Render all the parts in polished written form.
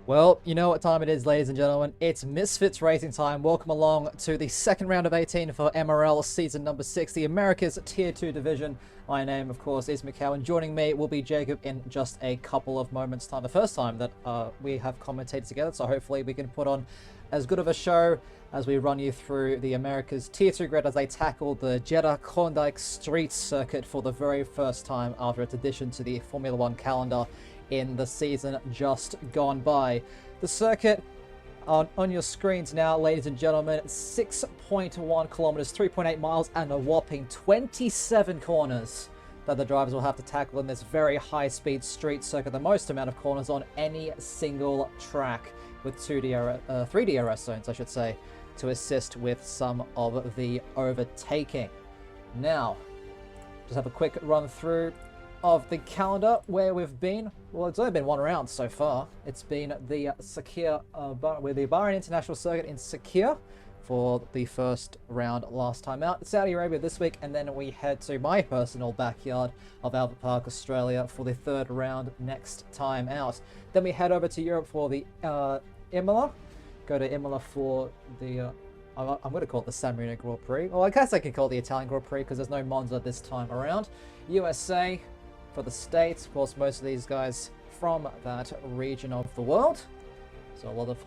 Well, you know what time it is, ladies and gentlemen. It's Misfits racing time. Welcome along to the second round of 18 for MRL season number 6, the America's Tier 2 division. My name, of course, is Mikhail, and joining me will be Jacob in just a couple of moments' time. The first time that we have commentated together, so hopefully we can put on as good of a show as we run you through the America's Tier 2 grid as they tackle the Jeddah Klondike Street Circuit for the very first time after its addition to the Formula 1 calendar in the season just gone by. The circuit on your screens now, ladies and gentlemen, 6.1 kilometers, 3.8 miles, and a whopping 27 corners that the drivers will have to tackle in this very high-speed street circuit, the most amount of corners on any single track, with 3 DRS zones, I should say, to assist with some of the overtaking. Now, just have a quick run through of the calendar where we've been. Well, it's only been one round so far. It's been the Sakir with the Bahrain International Circuit in Sakir for the first round last time out. Saudi Arabia this week, and then we head to my personal backyard of Albert Park, Australia for the third round next time out. Then we head over to Europe for the Imola. Go to Imola for the I'm going to call it the San Marino Grand Prix. Well, I guess I can call it the Italian Grand Prix because there's no Monza this time around. USA for the States. Of course, most of these guys from that region of the world. So a lot of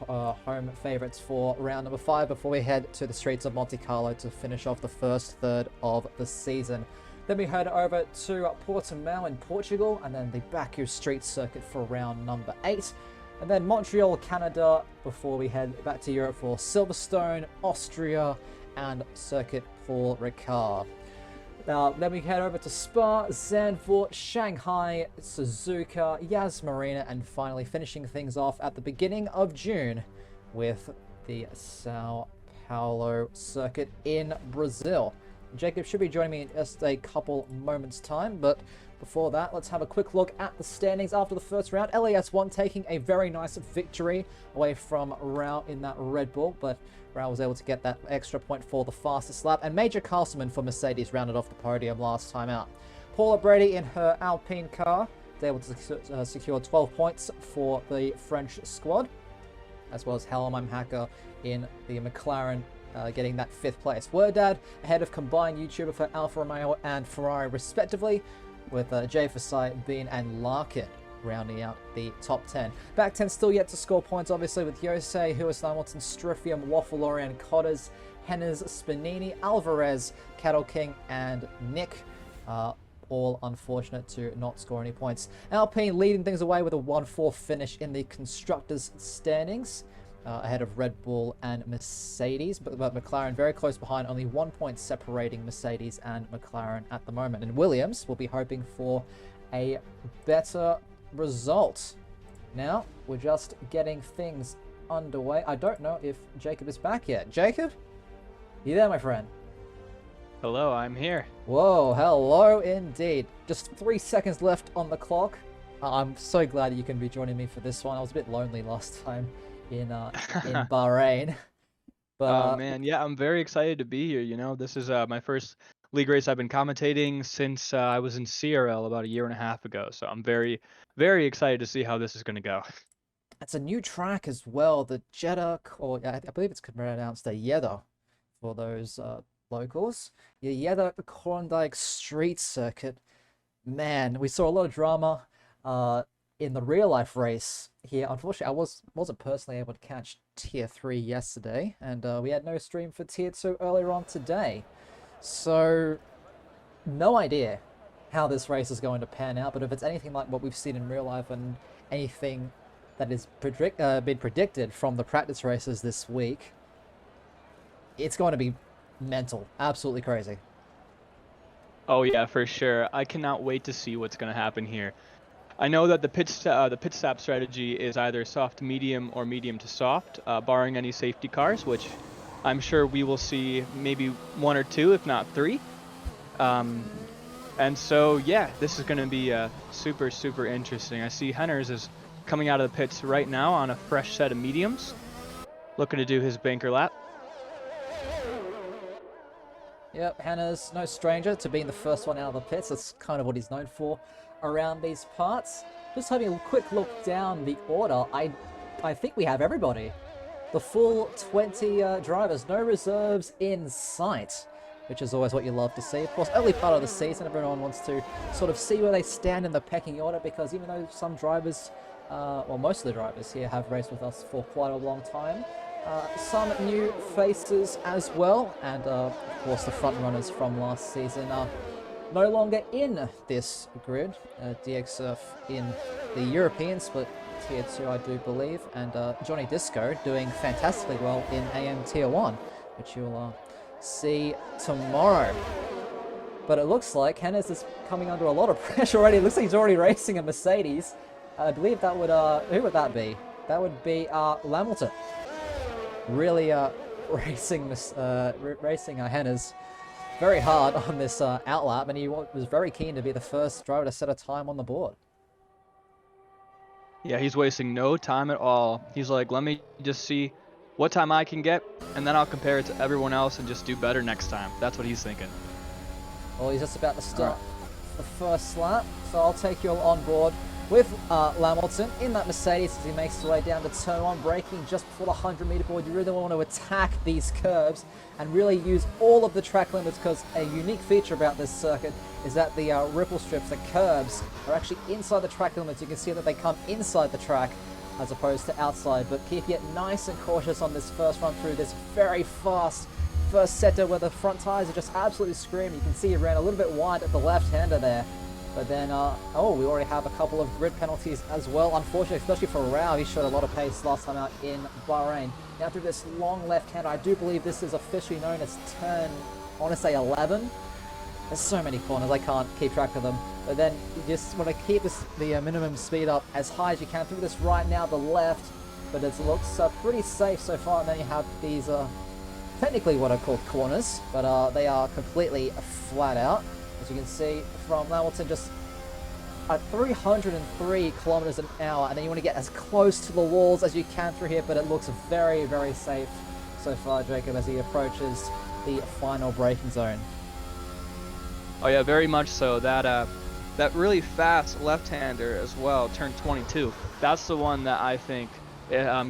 home favourites for round number 5 before we head to the streets of Monte Carlo to finish off the first third of the season. Then we head over to Portimao in Portugal, and then the Baku Street Circuit for round number 8. And then Montreal, Canada, before we head back to Europe for Silverstone, Austria, and Circuit Paul Ricard. Now, then we head over to Spa, Zandvoort, Shanghai, Suzuka, Yas Marina, and finally finishing things off at the beginning of June with the Sao Paulo circuit in Brazil. Jacob should be joining me in just a couple moments' time, but before that, let's have a quick look at the standings after the first round. LAS1 taking a very nice victory away from Rao in that Red Bull, but Rao was able to get that extra point for the fastest lap, and Major Castleman for Mercedes rounded off the podium last time out. Paula Brady in her Alpine car was able to secure 12 points for the French squad, as well as Helmheim Hacker in the McLaren getting that 5th place. Wordad ahead of combined YouTuber for Alfa Romeo and Ferrari respectively, with Jay Fasai, Bean, and Larkin rounding out the top 10. Back 10 still yet to score points, obviously, with Yosei, Lewis Hamilton, Striffium, Waffle, Lorian, Cotters, Henners, Spinini, Alvarez, Cattle King, and Nick. All unfortunate to not score any points. Alpine leading things away with a 1-4 finish in the Constructors' standings, ahead of Red Bull and Mercedes, but McLaren very close behind, only 1 point separating Mercedes and McLaren at the moment. And Williams will be hoping for a better result. Now, we're just getting things underway. I don't know if Jacob is back yet. Jacob? You there, my friend? Hello, I'm here. Whoa, hello indeed. Just 3 seconds left on the clock. I'm so glad you can be joining me for this one. I was a bit lonely last time in Bahrain. But, oh man, yeah, I'm very excited to be here. You know, this is my first league race I've been commentating since I was in CRL about 1.5 years ago. So I'm very, very excited to see how this is going to go. It's a new track as well, the Jeddah, or I believe it's pronounced the Jeddah for those locals. The Jeddah Klondike Street Circuit. Man, we saw a lot of drama in the real life race here. Unfortunately, I wasn't personally able to catch Tier 3 yesterday, and we had no stream for Tier 2 earlier on today. So, no idea how this race is going to pan out, but if it's anything like what we've seen in real life and anything that has been predicted from the practice races this week, it's going to be mental. Absolutely crazy. Oh yeah, for sure. I cannot wait to see what's going to happen here. I know that the pit stop strategy is either soft medium or medium to soft, barring any safety cars, which I'm sure we will see maybe 1 or 2, if not 3. And so yeah, this is going to be super, super interesting. I see Henners is coming out of the pits right now on a fresh set of mediums, looking to do his banker lap. Yep, Hannah's no stranger to being the first one out of the pits. That's kind of what he's known for around these parts. Just having a quick look down the order, I I think we have everybody. The full 20 drivers, no reserves in sight, which is always what you love to see. Of course, early part of the season, everyone wants to sort of see where they stand in the pecking order, because even though some drivers, well, most of the drivers here have raced with us for quite a long time, some new faces as well, and of course the front runners from last season are no longer in this grid. DX Surf in the European split Tier 2, I do believe, and Johnny Disco doing fantastically well in AM Tier 1, which you'll see tomorrow. But it looks like Hennes is coming under a lot of pressure already. It looks like he's already racing a Mercedes. I believe that would, who would that be? That would be Lamilton. Really racing Hennes very hard on this outlap, and he was very keen to be the first driver to set a time on the board. Yeah, he's wasting no time at all. He's like, let me just see what time I can get, and then I'll compare it to everyone else and just do better next time. That's what he's thinking. Well, he's just about to start the first lap, so I'll take you all on board with Lamilton in that Mercedes as he makes his way down to turn 1, braking just before the 100-meter board. You really want to attack these curves and really use all of the track limits, because a unique feature about this circuit is that the ripple strips, the curbs, are actually inside the track limits. You can see that they come inside the track as opposed to outside, but keep it nice and cautious on this first run through this very fast first sector where the front tires are just absolutely screaming. You can see he ran a little bit wide at the left-hander there. But then, oh, we already have a couple of grid penalties as well, unfortunately, especially for Rao. He showed a lot of pace last time out in Bahrain. Now through this long left-hander, I do believe this is officially known as turn, I want to say 11. There's so many corners, I can't keep track of them. But then you just want to keep the minimum speed up as high as you can through this right now, the left. But it looks pretty safe so far. And then you have these, technically what are called corners, but they are completely flat out. As you can see from Lamilton, just at 303 kilometers an hour, and then you want to get as close to the walls as you can through here, but it looks very, very safe so far, Jacob, as he approaches the final braking zone. Oh yeah, very much so. That really fast left-hander as well, turn 22. That's the one that I think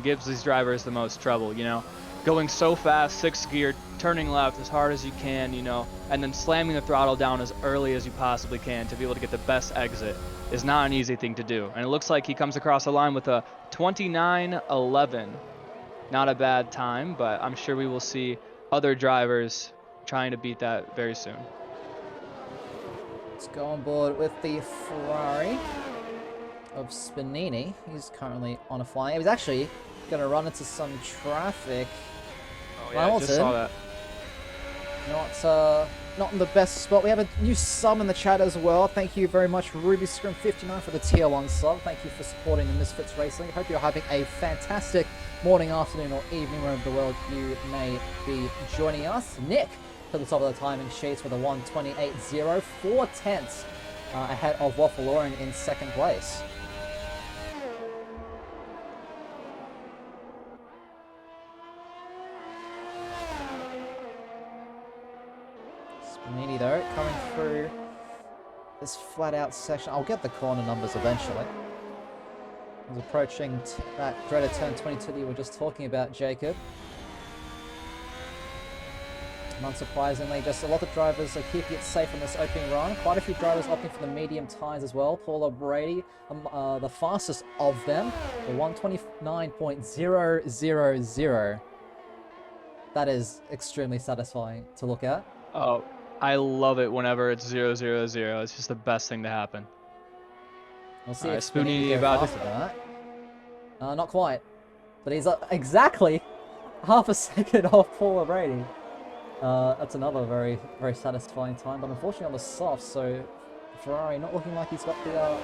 gives these drivers the most trouble, you know. Going so fast, 6th gear, turning left as hard as you can, you know, and then slamming the throttle down as early as you possibly can to be able to get the best exit is not an easy thing to do. And it looks like he comes across the line with a 29.11. Not a bad time, but I'm sure we will see other drivers trying to beat that very soon. Let's go on board with the Ferrari of Spinini. He's currently on a flying. He was actually going to run into some traffic. Oh yeah, I just saw that. Not in the best spot. We have a new sub in the chat as well. Thank you very much, Ruby Scrim 59, for the tier 1 sub. Thank you for supporting the Misfits Racing. Hope you're having a fantastic morning, afternoon, or evening wherever the world you may be joining us. Nick to the top of the timing sheets with a 1:28.0, 4/10 ahead of Waffle Lauren in second place. Spinini though, coming through this flat out section. I'll get the corner numbers eventually. He's approaching that dreaded turn 22 that you were just talking about, Jacob. And unsurprisingly, just a lot of drivers are keeping it safe on this opening run. Quite a few drivers opting for the medium tires as well. Paula Brady, the fastest of them, the 1:29.000. That is extremely satisfying to look at. Oh, I love it whenever it's 0:00. It's just the best thing to happen. We'll see if Spinini about faster than that. Not quite. But he's exactly half a second off Paula Brady. That's another very, very satisfying time. But unfortunately on the soft, so Ferrari not looking like he's got the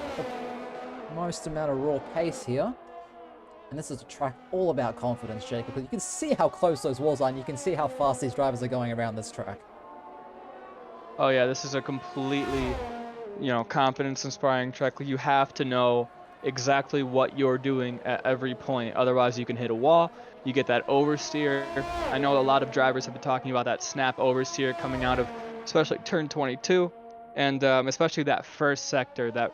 most amount of raw pace here. And this is a track all about confidence, Jacob. But you can see how close those walls are, and you can see how fast these drivers are going around this track. Oh yeah, this is a completely, you know, confidence-inspiring track. You have to know exactly what you're doing at every point. Otherwise, you can hit a wall. You get that oversteer. I know a lot of drivers have been talking about that snap oversteer coming out of, especially turn 22, and especially that first sector, that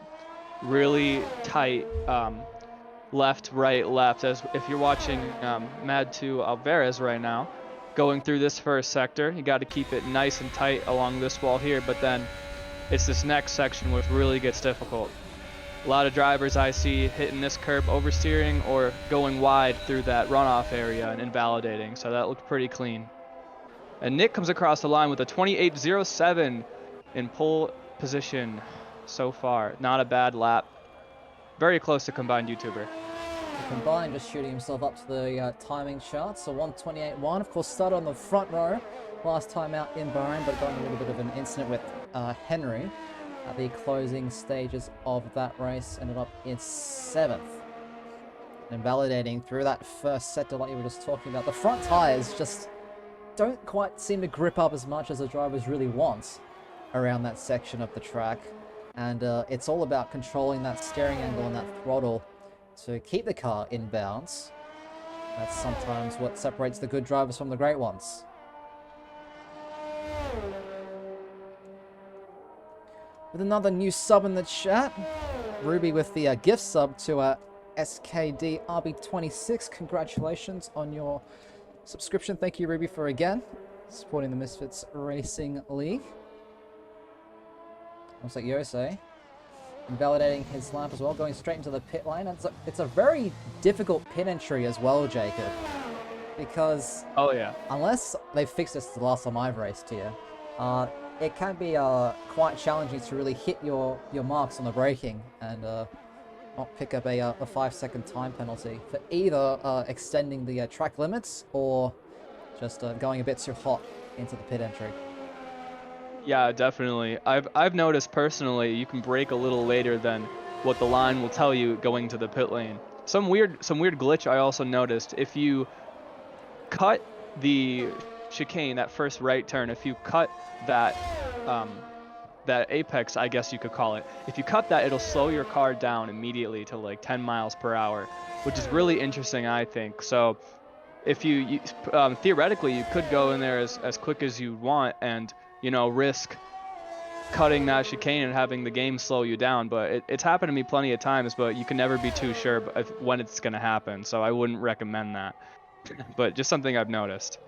really tight left, right, left. As if you're watching Mad 2 Alvarez right now, going through this first sector, you got to keep it nice and tight along this wall here, but then it's this next section which really gets difficult. A lot of drivers I see hitting this curb oversteering or going wide through that runoff area and invalidating, so that looked pretty clean. And Nick comes across the line with a 28.07 in pole position so far. Not a bad lap. Very close to combined YouTuber. Combined just shooting himself up to the timing chart. So 128.1, of course, started on the front row last time out in Bahrain, but got in a little bit of an incident with Henry at the closing stages of that race. Ended up in 7th. Invalidating through that first sector like you were just talking about. The front tires just don't quite seem to grip up as much as the drivers really want around that section of the track. And it's all about controlling that steering angle and that throttle to keep the car in bounds. That's sometimes what separates the good drivers from the great ones. With another new sub in the chat, Ruby with the gift sub to SKD RB26. Congratulations on your subscription. Thank you, Ruby, for again supporting the Misfits Racing League. Looks like Yosei invalidating his lap as well, going straight into the pit lane. It's a very difficult pit entry as well, Jacob, because unless they fixed this the last time I've raced here, it can be quite challenging to really hit your marks on the braking and not pick up a 5-second time penalty for either extending the track limits or just going a bit too hot into the pit entry. Yeah, definitely. I've noticed personally you can brake a little later than what the line will tell you going to the pit lane. Some weird glitch I also noticed. If you cut the chicane, that first right turn, if you cut that that apex, I guess you could call it. If you cut that, it'll slow your car down immediately to like 10 miles per hour, which is really interesting, I think. So if you theoretically you could go in there as quick as you want and risk cutting that chicane and having the game slow you down, but it's happened to me plenty of times, but you can never be too sure when it's going to happen, so I wouldn't recommend that. But just something I've noticed.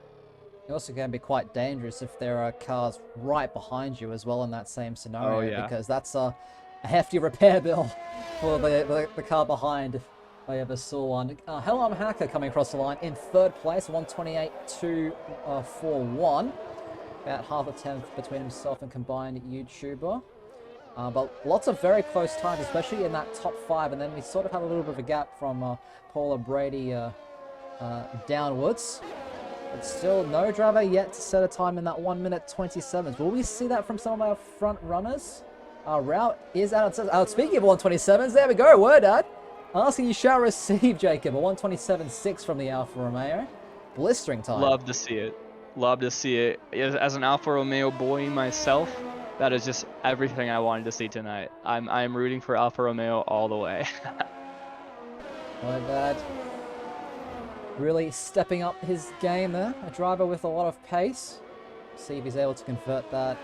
It also can be quite dangerous if there are cars right behind you as well in that same scenario, because that's a hefty repair bill for the car behind, if I ever saw one. Hello, I'm Hacker coming across the line in 3rd place, 128.241. About half a tenth between himself and combined YouTuber. But lots of very close times, especially in that top 5. And then we sort of have a little bit of a gap from Paula Brady downwards. But still, no driver yet to set a time in that 1 minute 27. Will we see that from some of our front runners? Our route is out. Speaking of 127s, there we go. Word ad. Asking you shall receive, Jacob. A 127.6 from the Alfa Romeo. Blistering time. Love to see it. Love to see it. As an Alfa Romeo boy myself, that is just everything I wanted to see tonight. I'm rooting for Alfa Romeo all the way. My bad. Really stepping up his game there. A driver with a lot of pace. See if he's able to convert that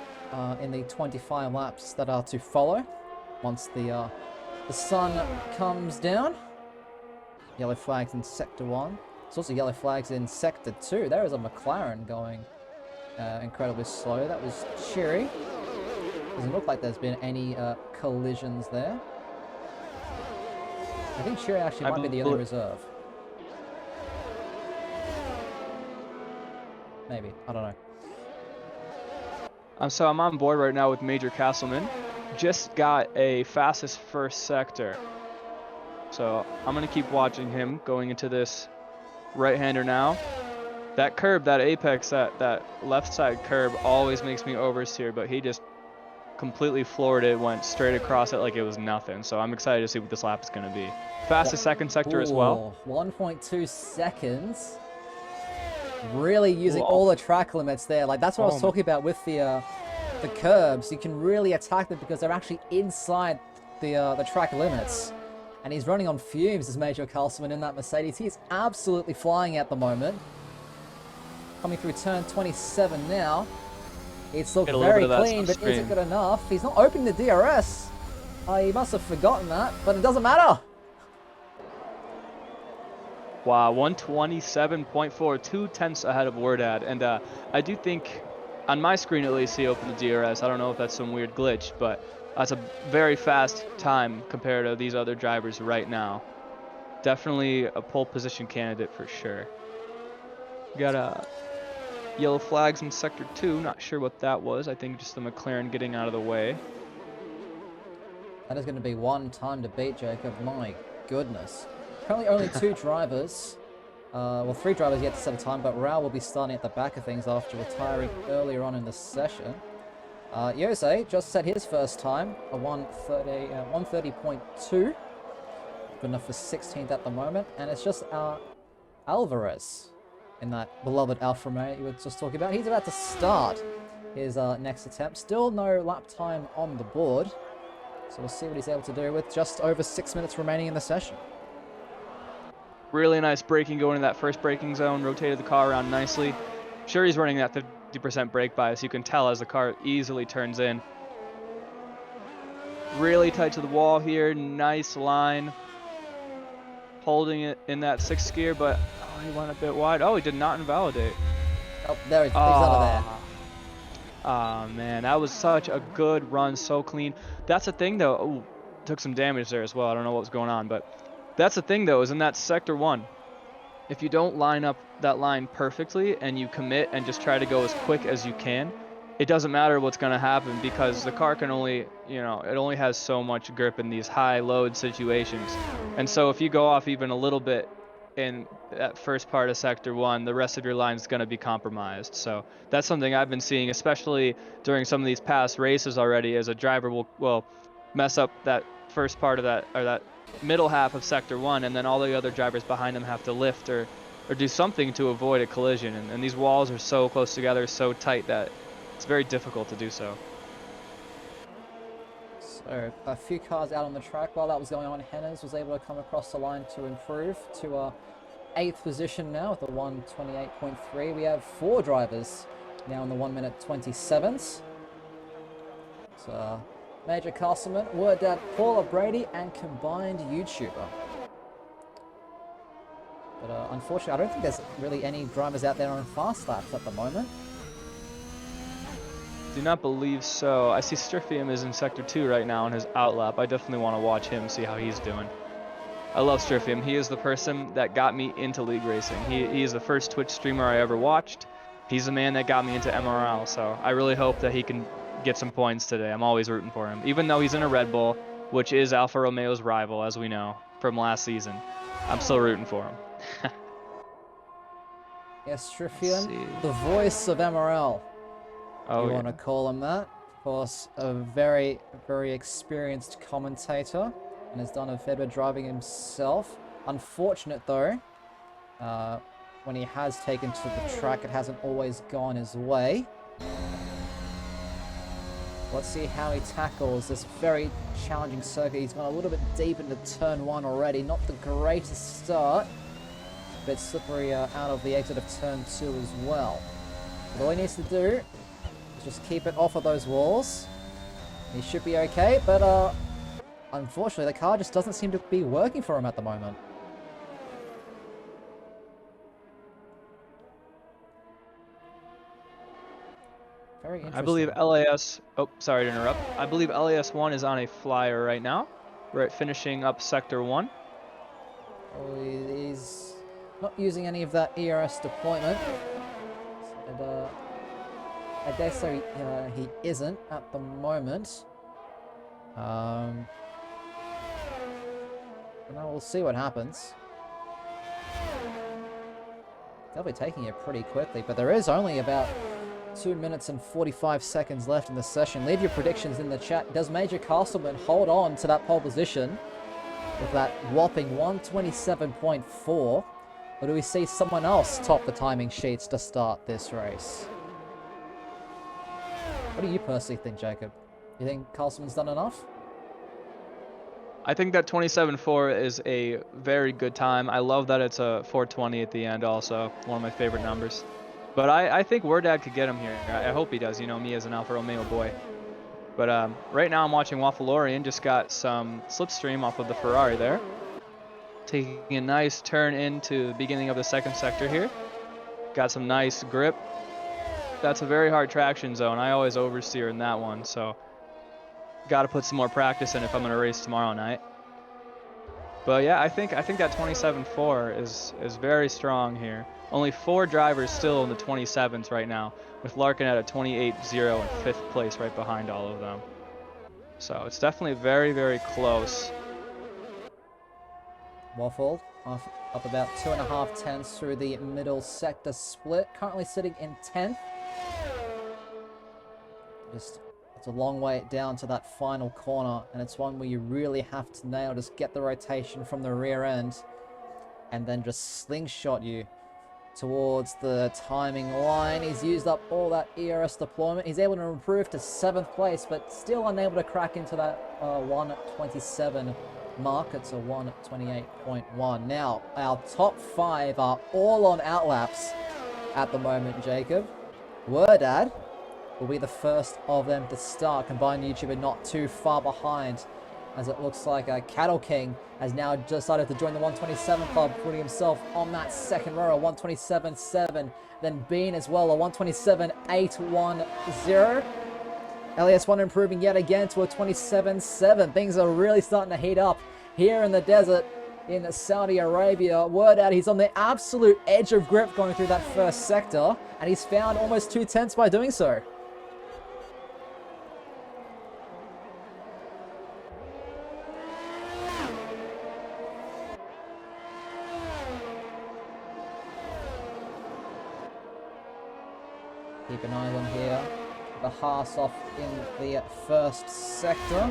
in the 25 laps that are to follow once the sun comes down. Yellow flags in Sector 1. There's also yellow flags in Sector 2. There is a McLaren going incredibly slow. That was Cheery. Doesn't look like there's been any collisions there. I think Cheery actually might be the only reserve. Maybe. I don't know. So I'm on board right now with Major Castleman. Just got a fastest first sector. So I'm going to keep watching him going into this right-hander now. That curb, that apex, that left side curb always makes me oversteer, but he just completely floored it, went straight across it like it was nothing. So I'm excited to see what this lap is going to be. Fastest second sector as well. 1.2 seconds. Really using all the track limits there. Like that's what I was talking about with the curbs. You can really attack them because they're actually inside the track limits. And he's running on fumes as Major Carlson in that Mercedes. He is absolutely flying at the moment. Coming through turn 27 now. It's looked very clean, but is it good enough? He's not opening the DRS. He must have forgotten that, but it doesn't matter. Wow, 127.4, 2/10 ahead of Wordad. And I do think, on my screen at least, he opened the DRS. I don't know if that's some weird glitch, but that's a very fast time compared to these other drivers right now. Definitely a pole position candidate for sure. Got yellow flags in Sector 2. Not sure what that was. I think just the McLaren getting out of the way. That is going to be one time to beat, Jacob. My goodness. Currently only 2 drivers. Well, 3 drivers yet to set a time, but Raul will be starting at the back of things after retiring earlier on in the session. Jose just set his first time, a 130.2. Good enough for 16th at the moment. And it's just Alvarez in that beloved Alfa Romeo you were just talking about. He's about to start his next attempt. Still no lap time on the board. So we'll see what he's able to do with just over 6 minutes remaining in the session. Really nice braking going in that first braking zone. Rotated the car around nicely. Sure, he's running that 50% brake bias. You can tell as the car easily turns in. Really tight to the wall here. Nice line. Holding it in that 6th gear, but he went a bit wide. Oh, he did not invalidate. Oh, there he's out of there. Oh man, that was such a good run, so clean. That's the thing though. Ooh, took some damage there as well. I don't know what was going on, but that's the thing though, is in that Sector 1, if you don't line up that line perfectly and you commit and just try to go as quick as you can, it doesn't matter what's going to happen, because the car can only, it only has so much grip in these high load situations. And so if you go off even a little bit in that first part of Sector 1, the rest of your line is going to be compromised. So that's something I've been seeing, especially during some of these past races already, as a driver will mess up that first part of that, or that middle half of Sector 1, and then all the other drivers behind them have to lift or do something to avoid a collision. And these walls are so close together, so tight, that it's very difficult to do so. So a few cars out on the track while that was going on. Hennes was able to come across the line to improve to 8th position now with a 128.3. We have 4 drivers now in the 1 minute 27s. So Major Castleman, Wordad, Paula Brady, and combined YouTuber. But unfortunately, I don't think there's really any drivers out there on fast laps at the moment. Do not believe so. I see Striffium is in Sector 2 right now in his outlap. I definitely want to watch him, see how he's doing. I love Striffium. He is the person that got me into league racing. He is the first Twitch streamer I ever watched. He's the man that got me into MRL, so I really hope that he can get some points today. I'm always rooting for him. Even though he's in a Red Bull, which is Alfa Romeo's rival, as we know, from last season, I'm still rooting for him. Yes, Striffium, the voice of MRL. Oh, you want to call him that. Of course, a very, very experienced commentator and has done a fair bit of driving himself. Unfortunate though, when he has taken to the track, it hasn't always gone his way. Let's see how he tackles this very challenging circuit. He's gone a little bit deep into turn 1 already. Not the greatest start. A bit slippery out of the exit of turn 2 as well. But all he needs to do, just keep it off of those walls. He should be okay, but unfortunately the car just doesn't seem to be working for him at the moment. Very interesting. I believe LAS, oh, sorry to interrupt. I believe LAS1 is on a flyer right now. We're finishing up Sector 1. Oh, he's not using any of that ERS deployment. And, I dare say he isn't at the moment. But now we'll see what happens. They'll be taking it pretty quickly, but there is only about 2 minutes and 45 seconds left in the session. Leave your predictions in the chat. Does Major Castleman hold on to that pole position with that whopping 127.4? Or do we see someone else top the timing sheets to start this race? What do you personally think, Jacob? You think Carlson's done enough? I think that 27.4 is a very good time. I love that it's a 420 at the end also. One of my favorite numbers. But I think Wordad could get him here. I hope he does, you know me as an Alfa Romeo boy. But right now I'm watching Waffleorian, just got some slipstream off of the Ferrari there. Taking a nice turn into the beginning of the second sector here. Got some nice grip. That's a very hard traction zone. I always oversteer in that one, so got to put some more practice in if I'm going to race tomorrow night. But yeah, I think that 27.4 is very strong here. Only 4 drivers still in the 27s right now, with Larkin at a 28.0 in 5th place right behind all of them. So it's definitely very, very close. Waffle up about 2.5 tenths through the middle sector split. Currently sitting in 10th. It's a long way down to that final corner, and it's one where you really have to nail, just get the rotation from the rear end, and then just slingshot you towards the timing line. He's used up all that ERS deployment. He's able to improve to 7th place, but still unable to crack into that 127 mark. It's a 128.1. Now, our top 5 are all on outlaps at the moment, Jacob. Wordad will be the first of them to start. Combined YouTuber not too far behind, as it looks like Cattle King has now decided to join the 127 club, putting himself on that second row, a 127.7. Then Bean as well, a 127.810. LES1 improving yet again to a 27.7. Things are really starting to heat up here in the desert in Saudi Arabia. Word out, he's on the absolute edge of grip going through that first sector, and he's found almost 2 tenths by doing so. Keep an eye on here. The Haas off in the first sector.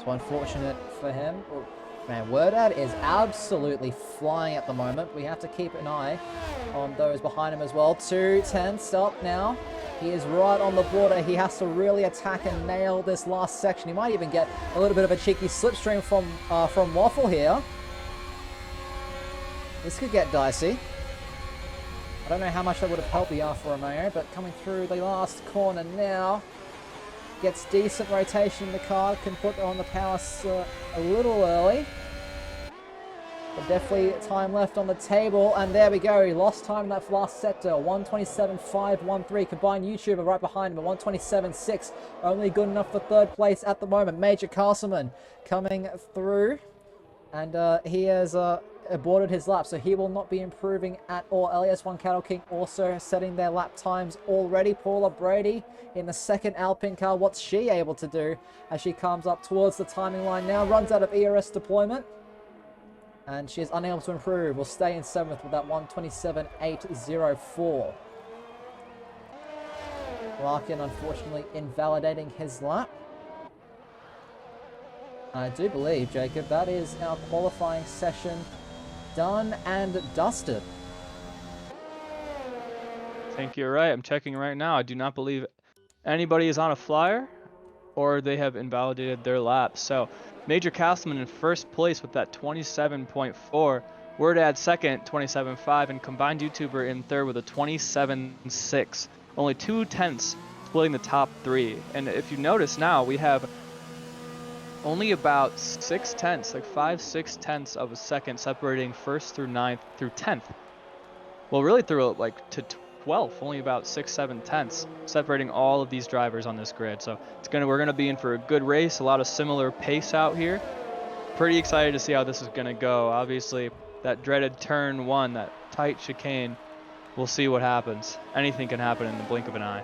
So unfortunate for him. Oh, man, Wordad is absolutely flying at the moment. We have to keep an eye on those behind him as well. 2 tenths up now. He is right on the border. He has to really attack and nail this last section. He might even get a little bit of a cheeky slipstream from Waffle here. This could get dicey. I don't know how much that would have helped the Alfa Romeo, but coming through the last corner now, gets decent rotation in the car, can put on the power a little early. But definitely time left on the table, and there we go. He lost time in that last sector, 127.513. Combined YouTuber right behind him, a 127.6. Only good enough for 3rd place at the moment. Major Castleman coming through, and he has aborted his lap, so he will not be improving at all. LES1 Cattle King also setting their lap times already. Paula Brady in the second Alpine car. What's she able to do as she comes up towards the timing line now? Runs out of ERS deployment, and she is unable to improve. Will stay in 7th with that 127.804. Larkin unfortunately invalidating his lap. I do believe, Jacob, that is our qualifying session done and dusted. I think you're right. I'm checking right now. I do not believe anybody is on a flyer or they have invalidated their lap. So Major Castleman in 1st place with that 27.4. Wordad 2nd, 27.5, and Combined YouTuber in 3rd with a 27.6. Only 2 tenths splitting the top 3. And if you notice now, we have only about 6 tenths, like 5-6 tenths of a second separating 1st through 9th through 10th. Well, really through like to 12th, only about 6-7 tenths separating all of these drivers on this grid. So we're gonna be in for a good race, a lot of similar pace out here. Pretty excited to see how this is gonna go. Obviously, that dreaded turn 1, that tight chicane, we'll see what happens. Anything can happen in the blink of an eye.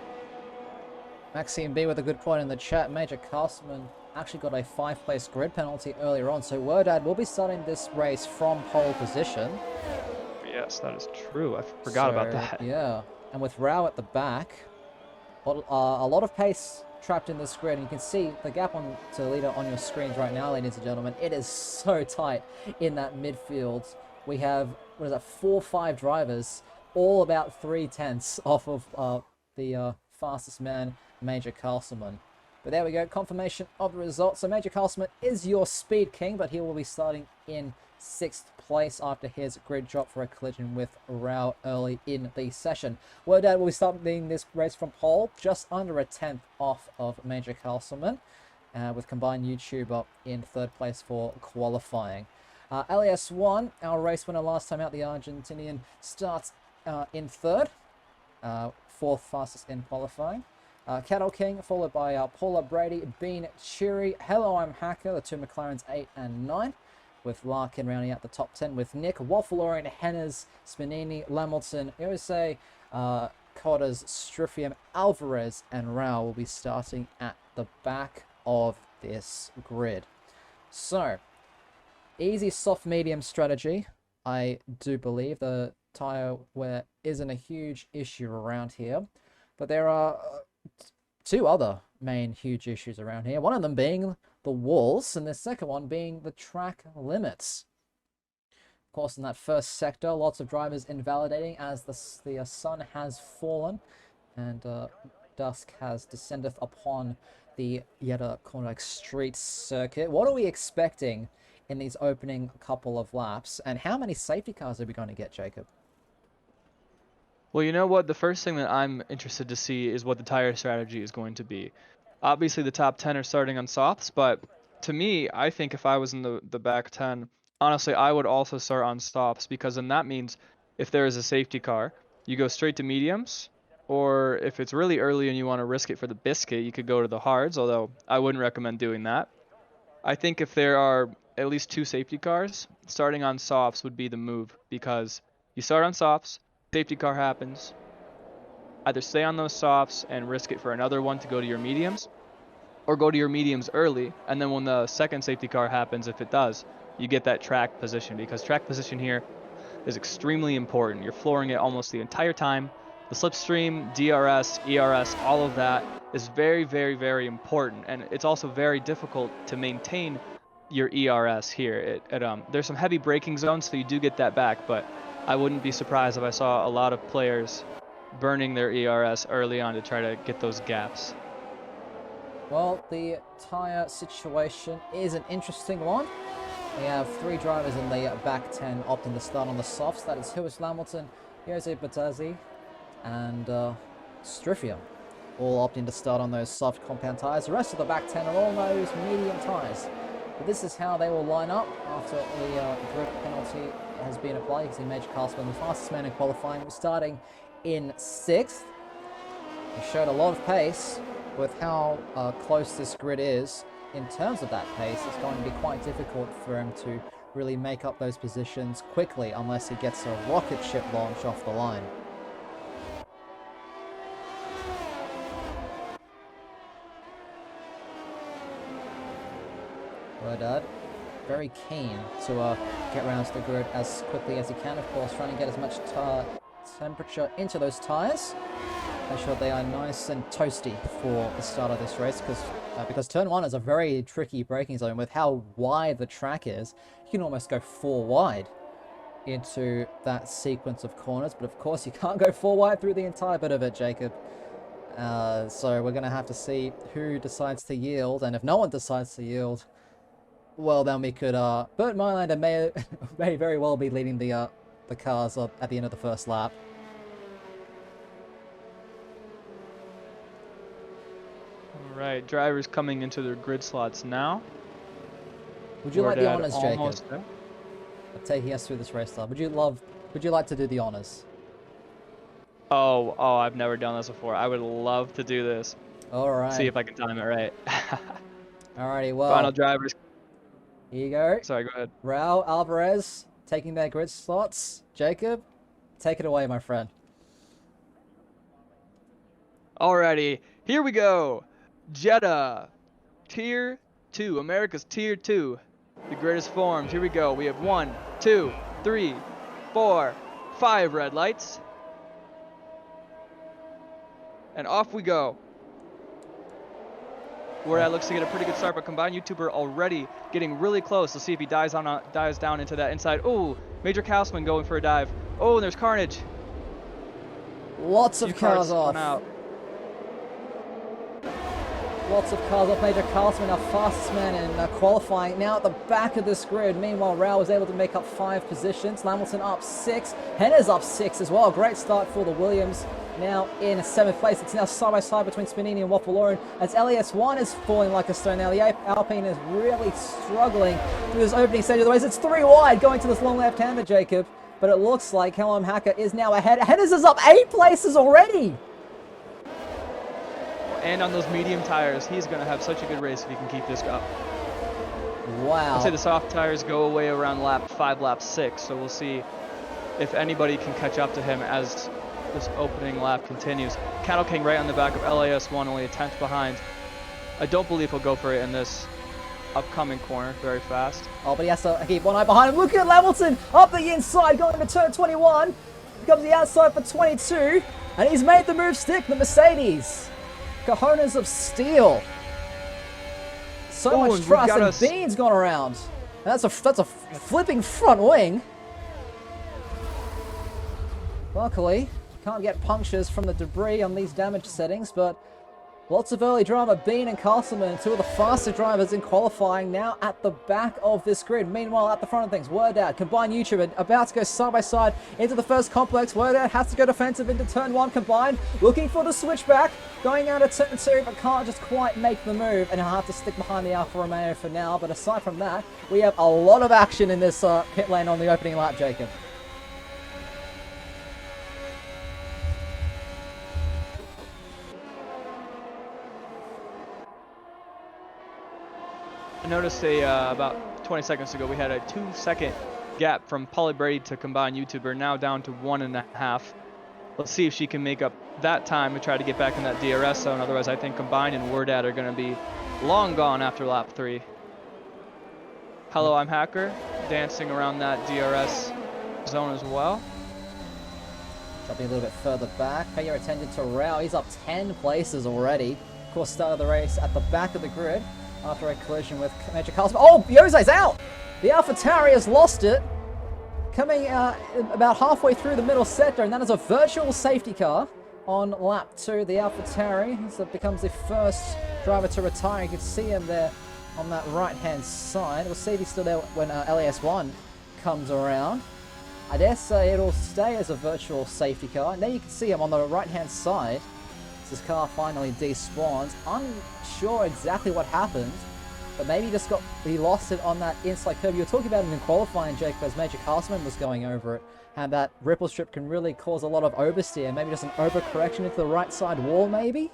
Maxime B with a good point in the chat. Major Castleman actually got a 5th-place grid penalty earlier on, so Wordad will be starting this race from pole position. Yes, that is true. I forgot about that. Yeah, and with Rao at the back, a lot of pace trapped in this grid, and you can see the gap to the leader on your screens right now, ladies and gentlemen. It is so tight in that midfield. We have, 4 or 5 drivers, all about 3 tenths off of the fastest man, Major Castleman. But there we go, confirmation of the result. So Major Castleman is your speed king, but he will be starting in 6th place after his grid drop for a collision with Rao early in the session. Wordad will be starting this race from pole, just under a 10th off of Major Castleman, with Combined YouTuber in 3rd place for qualifying. LAS1, our race winner last time out, the Argentinian, starts in third, fourth fastest in qualifying. Cattle King, followed by Paula Brady, Bean Cheery, Hello I'm Hacker, the two McLarens 8 and 9, with Larkin rounding out the top 10, with Nick, Waffleorian, Hennes, Spinini, Lamilton, Iose, Cotters, Striffium, Alvarez, and Rao will be starting at the back of this grid. So, easy soft medium strategy. I do believe the tyre wear isn't a huge issue around here, but there are two other main huge issues around here. One of them being the walls, and the second one being the track limits. Of course, in that first sector, lots of drivers invalidating as the sun has fallen and dusk has descended upon the Jeddah Cornwall Street circuit. What are we expecting in these opening couple of laps, and how many safety cars are we going to get, Jacob? Well, you know what? The first thing that I'm interested to see is what the tire strategy is going to be. Obviously, the top 10 are starting on softs, but to me, I think if I was in the back 10, honestly, I would also start on softs, because then that means if there is a safety car, you go straight to mediums, or if it's really early and you want to risk it for the biscuit, you could go to the hards, although I wouldn't recommend doing that. I think if there are at least two safety cars, starting on softs would be the move, because you start on softs, safety car happens, either stay on those softs and risk it for another one to go to your mediums, or go to your mediums early, and then when the second safety car happens, if it does, you get that track position, because track position here is extremely important. You're flooring it almost the entire time. The slipstream, DRS, ERS, all of that is very, very, very important, and it's also very difficult to maintain your ERS here. There's some heavy braking zones, so you do get that back, but I wouldn't be surprised if I saw a lot of players burning their ERS early on to try to get those gaps. Well, the tyre situation is an interesting one. We have three drivers in the back 10 opting to start on the softs. That is Lewis Lamilton, Jose Batazzi, and Striffium, all opting to start on those soft compound tyres. The rest of the back 10 are all those medium tyres. But this is how they will line up after the grid penalty has been applied. You can see Major Carlsman, the fastest man in qualifying, starting in 6th. He showed a lot of pace. With how close this grid is, in terms of that pace, it's going to be quite difficult for him to really make up those positions quickly unless he gets a rocket ship launch off the line. Rodad, very keen to get around to the grid as quickly as he can, of course, trying to get as much temperature into those tyres. Make sure they are nice and toasty for the start of this race, because turn 1 is a very tricky braking zone. With how wide the track is, you can almost go 4 wide into that sequence of corners, but of course you can't go 4 wide through the entire bit of it, Jacob. So we're going to have to see who decides to yield, and if no one decides to yield, well, then we could Bert Mylander may very well be leading the cars at the end of the first lap. Right, drivers coming into their grid slots now. Would you like the honors, Jacob? There. Of taking us through this race style? Would you like to do the honors? Oh, I've never done this before. I would love to do this. All right. See if I can time it right. Alrighty, well. Final drivers. Here you go. Sorry, go ahead. Raul, Alvarez, taking their grid slots. Jacob, take it away, my friend. Alrighty, here we go. Jeddah, Tier 2, America's Tier 2. The grid is formed. Here we go. We have 1, 2, 3, 4, 5 red lights. And off we go. Where looks to get a pretty good start, but Combined YouTuber already getting really close. Let's see if he dives down into that inside. Oh, Major Kausman going for a dive. Oh, and there's carnage. Lots of cars off. Out. Lots of cars off. Major Carlson, our fastest man in qualifying. Now at the back of this grid. Meanwhile, Rao was able to make up 5 positions. Lamilton up 6. Henna's up 6 as well. Great start for the Williams. Now in 7th place. It's now side by side between Spinini and Waffle as LAS1 is falling like a stone. Now the Alpine is really struggling through this opening stage of the race. It's 3 wide going to this long left-hander, Jacob. But it looks like Helm Hacker is now ahead. Henna's is up 8 places already. And on those medium tires, he's going to have such a good race if he can keep this up. Wow. I'd say the soft tires go away around lap 5, lap 6, so we'll see if anybody can catch up to him as this opening lap continues. Cattle King right on the back of LAS1, only a 10th behind. I don't believe he'll go for it in this upcoming corner very fast. Oh, but he has to keep one eye behind him. Look at Lamilton up the inside, going to turn 21. Becomes the outside for 22, and he's made the move stick, the Mercedes. Cojones of steel. So much trust, and Bean's gone around. That's a flipping front wing. Luckily, can't get punctures from the debris on these damage settings, but lots of early drama. Bean and Castleman, 2 of the faster drivers in qualifying, now at the back of this grid. Meanwhile, at the front of things, Word Out, combined YouTuber, about to go side by side into the first complex. Word Out has to go defensive into turn 1 combined, looking for the switchback, going out of turn 2, but can't just quite make the move, and he'll have to stick behind the Alfa Romeo for now. But aside from that, we have a lot of action in this pit lane on the opening lap, Jacob. I noticed about 20 seconds ago we had a 2-second gap from Polly Brady to combined YouTuber, now down to 1.5. Let's see if she can make up that time to try to get back in that DRS zone. Otherwise, I think combined and Wordat are going to be long gone after lap 3. Hello, I'm Hacker, dancing around that DRS zone as well. Dropping a little bit further back. Pay your attention to Rao. He's up 10 places already. Of course, started the race at the back of the grid after a collision with Major Carlson. Oh, Jose's out! The AlphaTauri has lost it. Coming about halfway through the middle sector, and that is a virtual safety car on lap 2. The AlphaTauri becomes the first driver to retire. You can see him there on that right-hand side. We'll see if he's still there when LAS1 comes around. I guess it'll stay as a virtual safety car. And there you can see him on the right-hand side. This car finally despawns. Unsure exactly what happened, but maybe he lost it on that inside curve. You were talking about it in qualifying, Jake, as Major Castleman was going over it, and that ripple strip can really cause a lot of oversteer. Maybe just an overcorrection into the right side wall, maybe?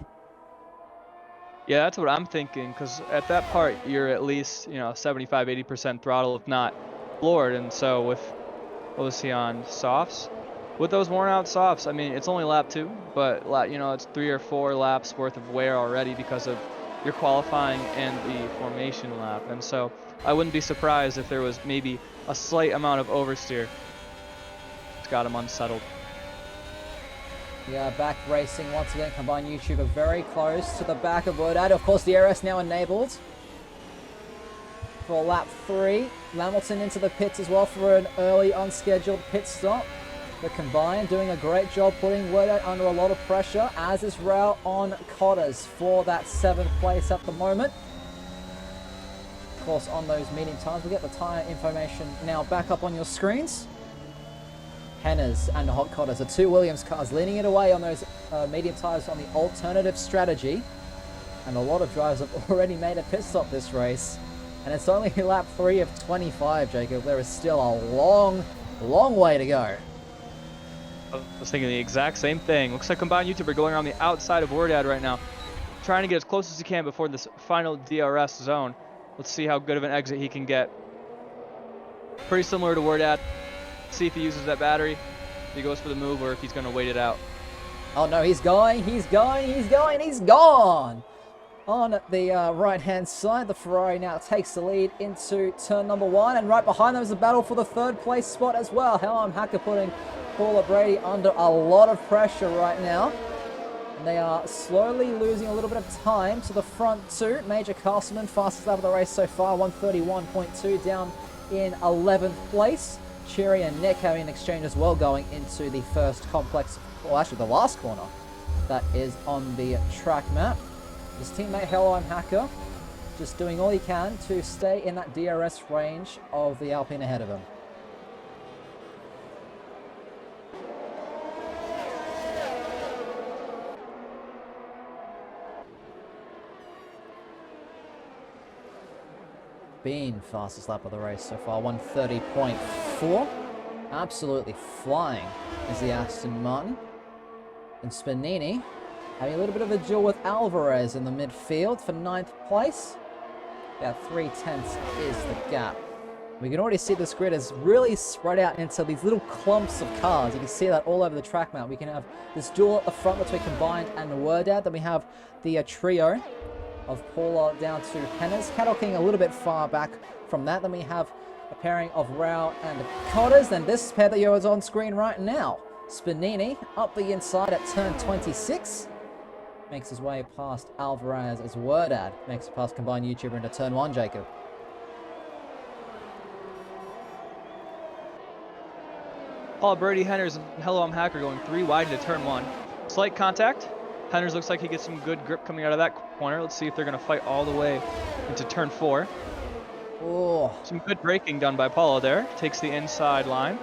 Yeah, that's what I'm thinking, because at that part, you're at least, 75-80% throttle, if not floored. And so with, what was he on, softs? With those worn out softs, I mean, it's only lap 2, but, it's 3 or 4 laps worth of wear already because of your qualifying and the formation lap. And so I wouldn't be surprised if there was maybe a slight amount of oversteer. It's got him unsettled. Yeah, back racing once again. Combined YouTuber very close to the back of Wordat. Of course, the DRS now enabled for lap 3. Lamilton into the pits as well for an early unscheduled pit stop. The combined doing a great job putting Wordat under a lot of pressure, as is Rao on Cotters for that 7th place at the moment. Of course, on those medium tires, we'll get the tyre information now back up on your screens. Henna's and Hot Cotters are 2 Williams cars leading it away on those medium tires on the alternative strategy. And a lot of drivers have already made a pit stop this race. And it's only lap 3 of 25, Jacob. There is still a long, long way to go. I was thinking the exact same thing. Looks like combined YouTuber going around the outside of Wordad right now, trying to get as close as he can before this final DRS zone. Let's see how good of an exit he can get. Pretty similar to Wordad. See if he uses that battery, if he goes for the move, or if he's going to wait it out. Oh no, he's going, he's gone! On the right-hand side, the Ferrari now takes the lead into turn number 1, and right behind them is a battle for the 3rd place spot as well. Helm Hacker putting Paula Brady under a lot of pressure right now. And they are slowly losing a little bit of time to the front 2. Major Castleman, fastest lap of the race so far, 131.2, down in 11th place. Cherry and Nick having an exchange as well going into the first complex, well actually the last corner that is on the track map. His teammate Hello, I'm Hacker, just doing all he can to stay in that DRS range of the Alpine ahead of him. Been fastest lap of the race so far, 1:30.4. Absolutely flying is the Aston Martin. And Spinini having a little bit of a duel with Alvarez in the midfield for 9th place. About 3/10 is the gap. We can already see this grid is really spread out into these little clumps of cars. You can see that all over the track map. We can have this duel at the front between Combined and Wordad. Then we have the trio of Paula down to Hennes. Cattle King a little bit far back from that. Then we have a pairing of Rao and Cotters. Then this pair that is on screen right now. Spinini up the inside at turn 26. Makes his way past Alvarez as Wordad makes it past Combined YouTuber into turn 1, Jacob. Paul Birdie, Henners, and Hello, I'm Hacker going 3 wide into turn 1. Slight contact. Henners looks like he gets some good grip coming out of that corner. Let's see if they're going to fight all the way into turn 4. Oh, Some good braking done by Paulo there. Takes the inside line.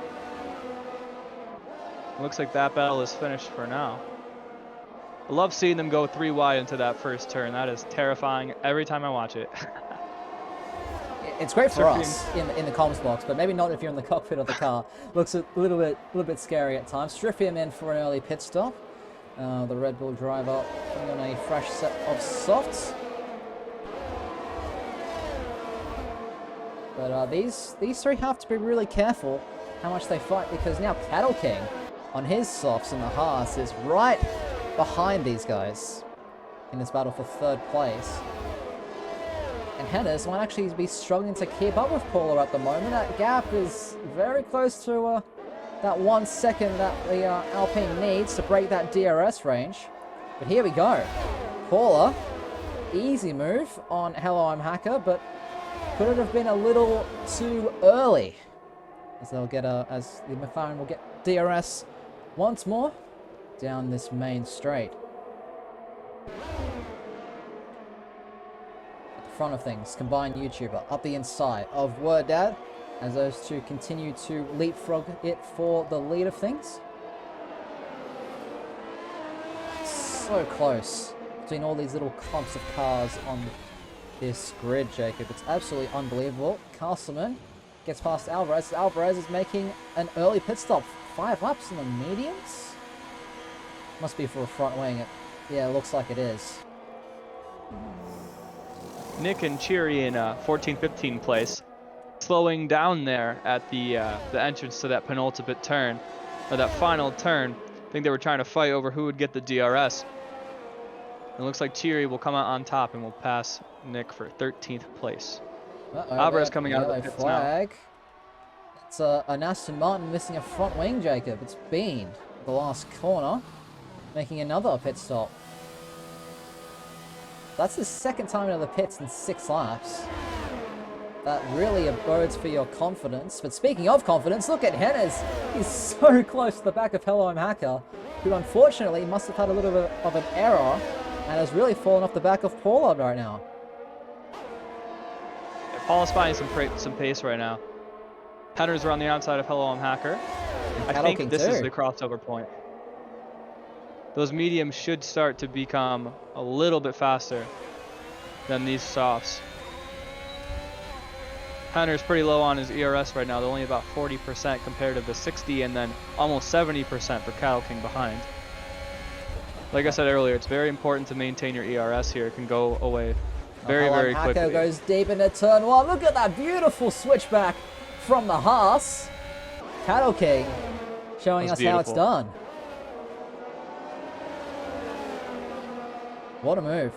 Looks like that battle is finished for now. I love seeing them go 3 wide into that first turn. That is terrifying every time I watch it. it's great for us in the comms box, but maybe not if you're in the cockpit of the car. Looks a little bit scary at times. Strifium in for an early pit stop. The Red Bull driver putting on a fresh set of softs. But these three have to be really careful how much they fight, because now Cattle King on his softs in the Haas is right behind these guys in this battle for 3rd place. And Hennes might actually be struggling to keep up with Paula at the moment. That gap is very close to that 1 second that the Alpine needs to break that DRS range. But here we go. Paula, easy move on Hello, I'm Hacker, but could it have been a little too early? As they'll get as the McLaren will get DRS once more down this main straight. At the front of things, Combined YouTuber up the inside of Wordad, as those two continue to leapfrog it for the lead of things. So close between all these little clumps of cars on this grid, Jacob. It's absolutely unbelievable. Castleman gets past Alvarez. Alvarez is making an early pit stop. 5 laps in the mediums? Must be for a front wing. Yeah, it looks like it is. Nick and Cheery in 14th, 15th place. Slowing down there at the entrance to that penultimate turn, or that final turn. I think they were trying to fight over who would get the DRS. It looks like Cheery will come out on top and will pass Nick for 13th place. Alvarez coming out of the pits now. It's an Aston Martin missing a front wing, Jacob. It's been the last corner, making another pit stop. That's the 2nd time out of the pits in 6 laps. That really abodes for your confidence. But speaking of confidence, look at Hennes. He's so close to the back of Hello, I'm Hacker, who unfortunately must have had a little bit of an error and has really fallen off the back of Paula right now. Yeah, Paula's finding some pace right now. Headers are on the outside of Hello, I'm Hacker. I think this is the crossover point. Those mediums should start to become a little bit faster than these softs. Hunter's pretty low on his ERS right now. They're only about 40% compared to the 60 and then almost 70% for Cattle King behind. Like I said earlier, it's very important to maintain your ERS here. It can go away very quickly. Hacker goes deep into turn 1. Look at that beautiful switchback from the Haas. Cattle King showing us how it's done. What a move.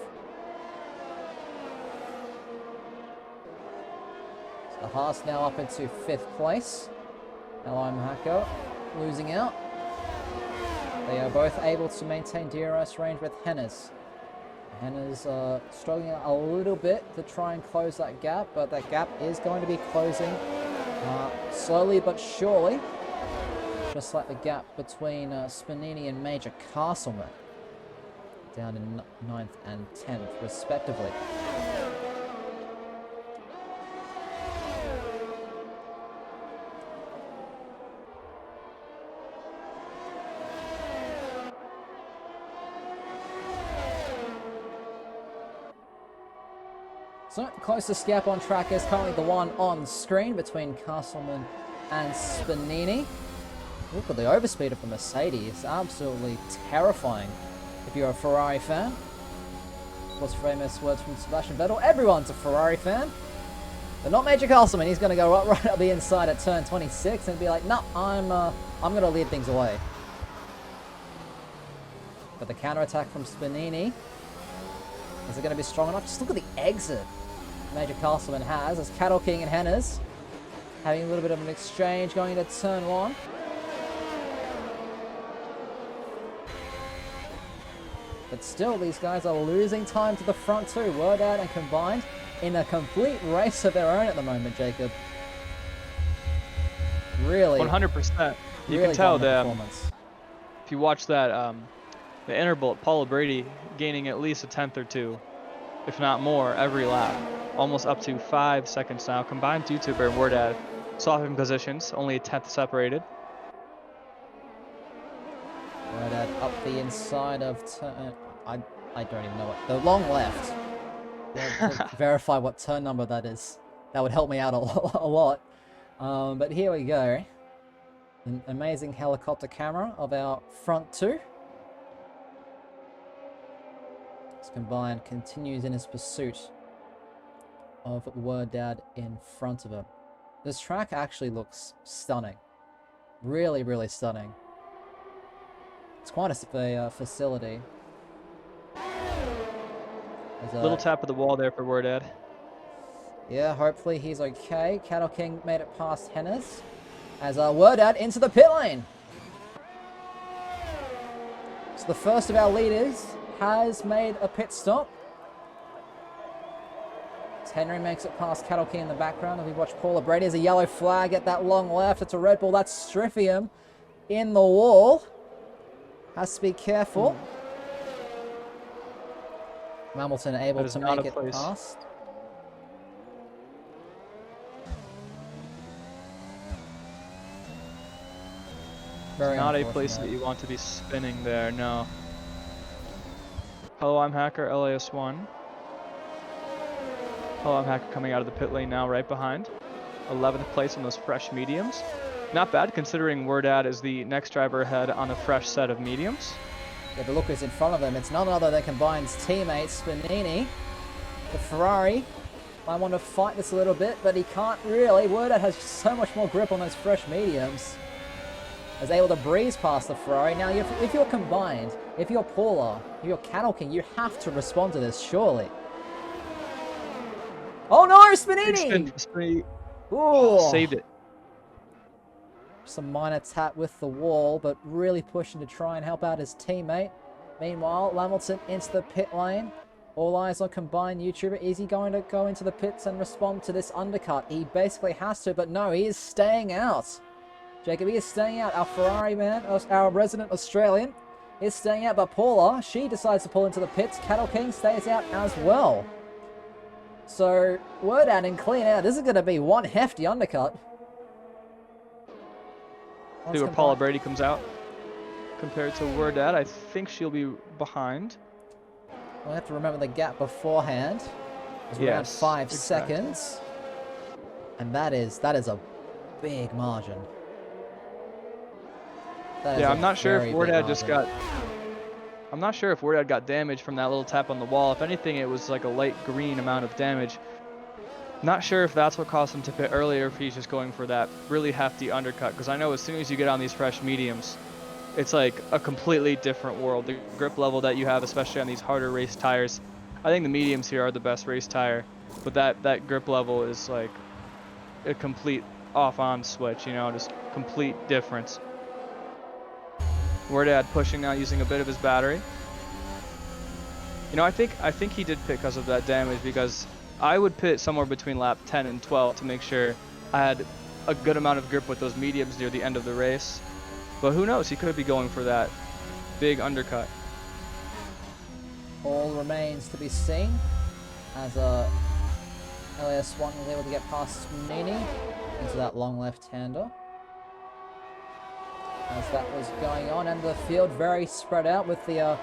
So the Haas now up into 5th place. LM Hacker losing out. They are both able to maintain DRS range with Hennes. Hennes struggling a little bit to try and close that gap, but that gap is going to be closing slowly but surely. Just like the gap between Spinini and Major Castleman. down in 9th and 10th, respectively. So, closest gap on track is currently the one on screen between Castleman and Spanini. Look at the overspeed of the Mercedes. Absolutely terrifying if you're a Ferrari fan. Of course, famous words from Sebastian Vettel. Everyone's a Ferrari fan. But not Major Castleman. He's going to go right up the inside at turn 26 and be like, no, I'm going to lead things away. But the counter-attack from Spanini. Is it going to be strong enough? Just look at the exit Major Castleman has as Cattle King and Hennes having a little bit of an exchange going into turn 1. But still, these guys are losing time to the front two. Word out and combined in a complete race of their own at the moment, Jacob. Really. 100%. You really can tell that if you watch that, the interval, Paul Brady gaining at least a tenth or two, if not more, every lap. Almost up to 5 seconds now. Combined YouTuber and Wordad swapping positions, only a tenth separated. Wordad up the inside of turn... I don't even know what... The long left. Verify what turn number that is. That would help me out a lot. But here we go. An amazing helicopter camera of our front two. This combined continues in his pursuit of Wordad in front of him. This track actually looks stunning. Really, really stunning. It's quite a facility. Little tap of the wall there for Wordad. Yeah, hopefully he's okay. Cattle King made it past Hennes. As Wordad into the pit lane. So the first of our leaders has made a pit stop. As Henry makes it past Cattle King in the background. As we watch Paula Brady, there's a yellow flag at that long left. It's a Red Bull. That's Stryfium in the wall. Has to be careful. Hamilton able to make it past. It's not a place that you want to be spinning there, no. Hello, I'm Hacker, LAS1. Hello, I'm Hacker coming out of the pit lane now, right behind. 11th place on those fresh mediums. Not bad, considering Wordad is the next driver ahead on a fresh set of mediums. Yeah, but look who's in front of them. It's none other than Combine's teammate, Spanini. The Ferrari might want to fight this a little bit, but he can't really. Wordad has so much more grip on those fresh mediums. Is able to breeze past the Ferrari. Now, if you're Combined, if you're Paula, if you're Cattle King, you have to respond to this, surely. Oh no, Spanini! Ooh. Saved it. Some minor tap with the wall, but really pushing to try and help out his teammate. Meanwhile, Lamilton into the pit lane. All eyes on Combined YouTuber. Is he going to go into the pits and respond to this undercut? He basically has to, but no, he is staying out. Jacob, he is staying out. Our Ferrari man, our resident Australian, is staying out, but Paula, she decides to pull into the pits. Cattle King stays out as well. So, word out and clean out. This is going to be one hefty undercut. See where Paula Brady comes out. Compared to Wordad, I think she'll be behind. We'll have to remember the gap beforehand. It's around 5 seconds. And that is a big margin. Yeah, I'm not sure if Wordad just got... I'm not sure if Wordad got damage from that little tap on the wall. If anything, it was like a light green amount of damage. Not sure if that's what caused him to pit earlier, or if he's just going for that really hefty undercut. Because I know as soon as you get on these fresh mediums, it's like a completely different world. The grip level that you have, especially on these harder race tires. I think the mediums here are the best race tire. But that grip level is like a complete off-on switch, you know, just complete difference. Wordad pushing now using a bit of his battery. You know, I think he did pit because of that damage, because I would pit somewhere between lap 10 and 12 to make sure I had a good amount of grip with those mediums near the end of the race. But who knows, he could be going for that big undercut. All remains to be seen as LAS1 was able to get past Nini into that long left-hander. As that was going on, and the field very spread out with the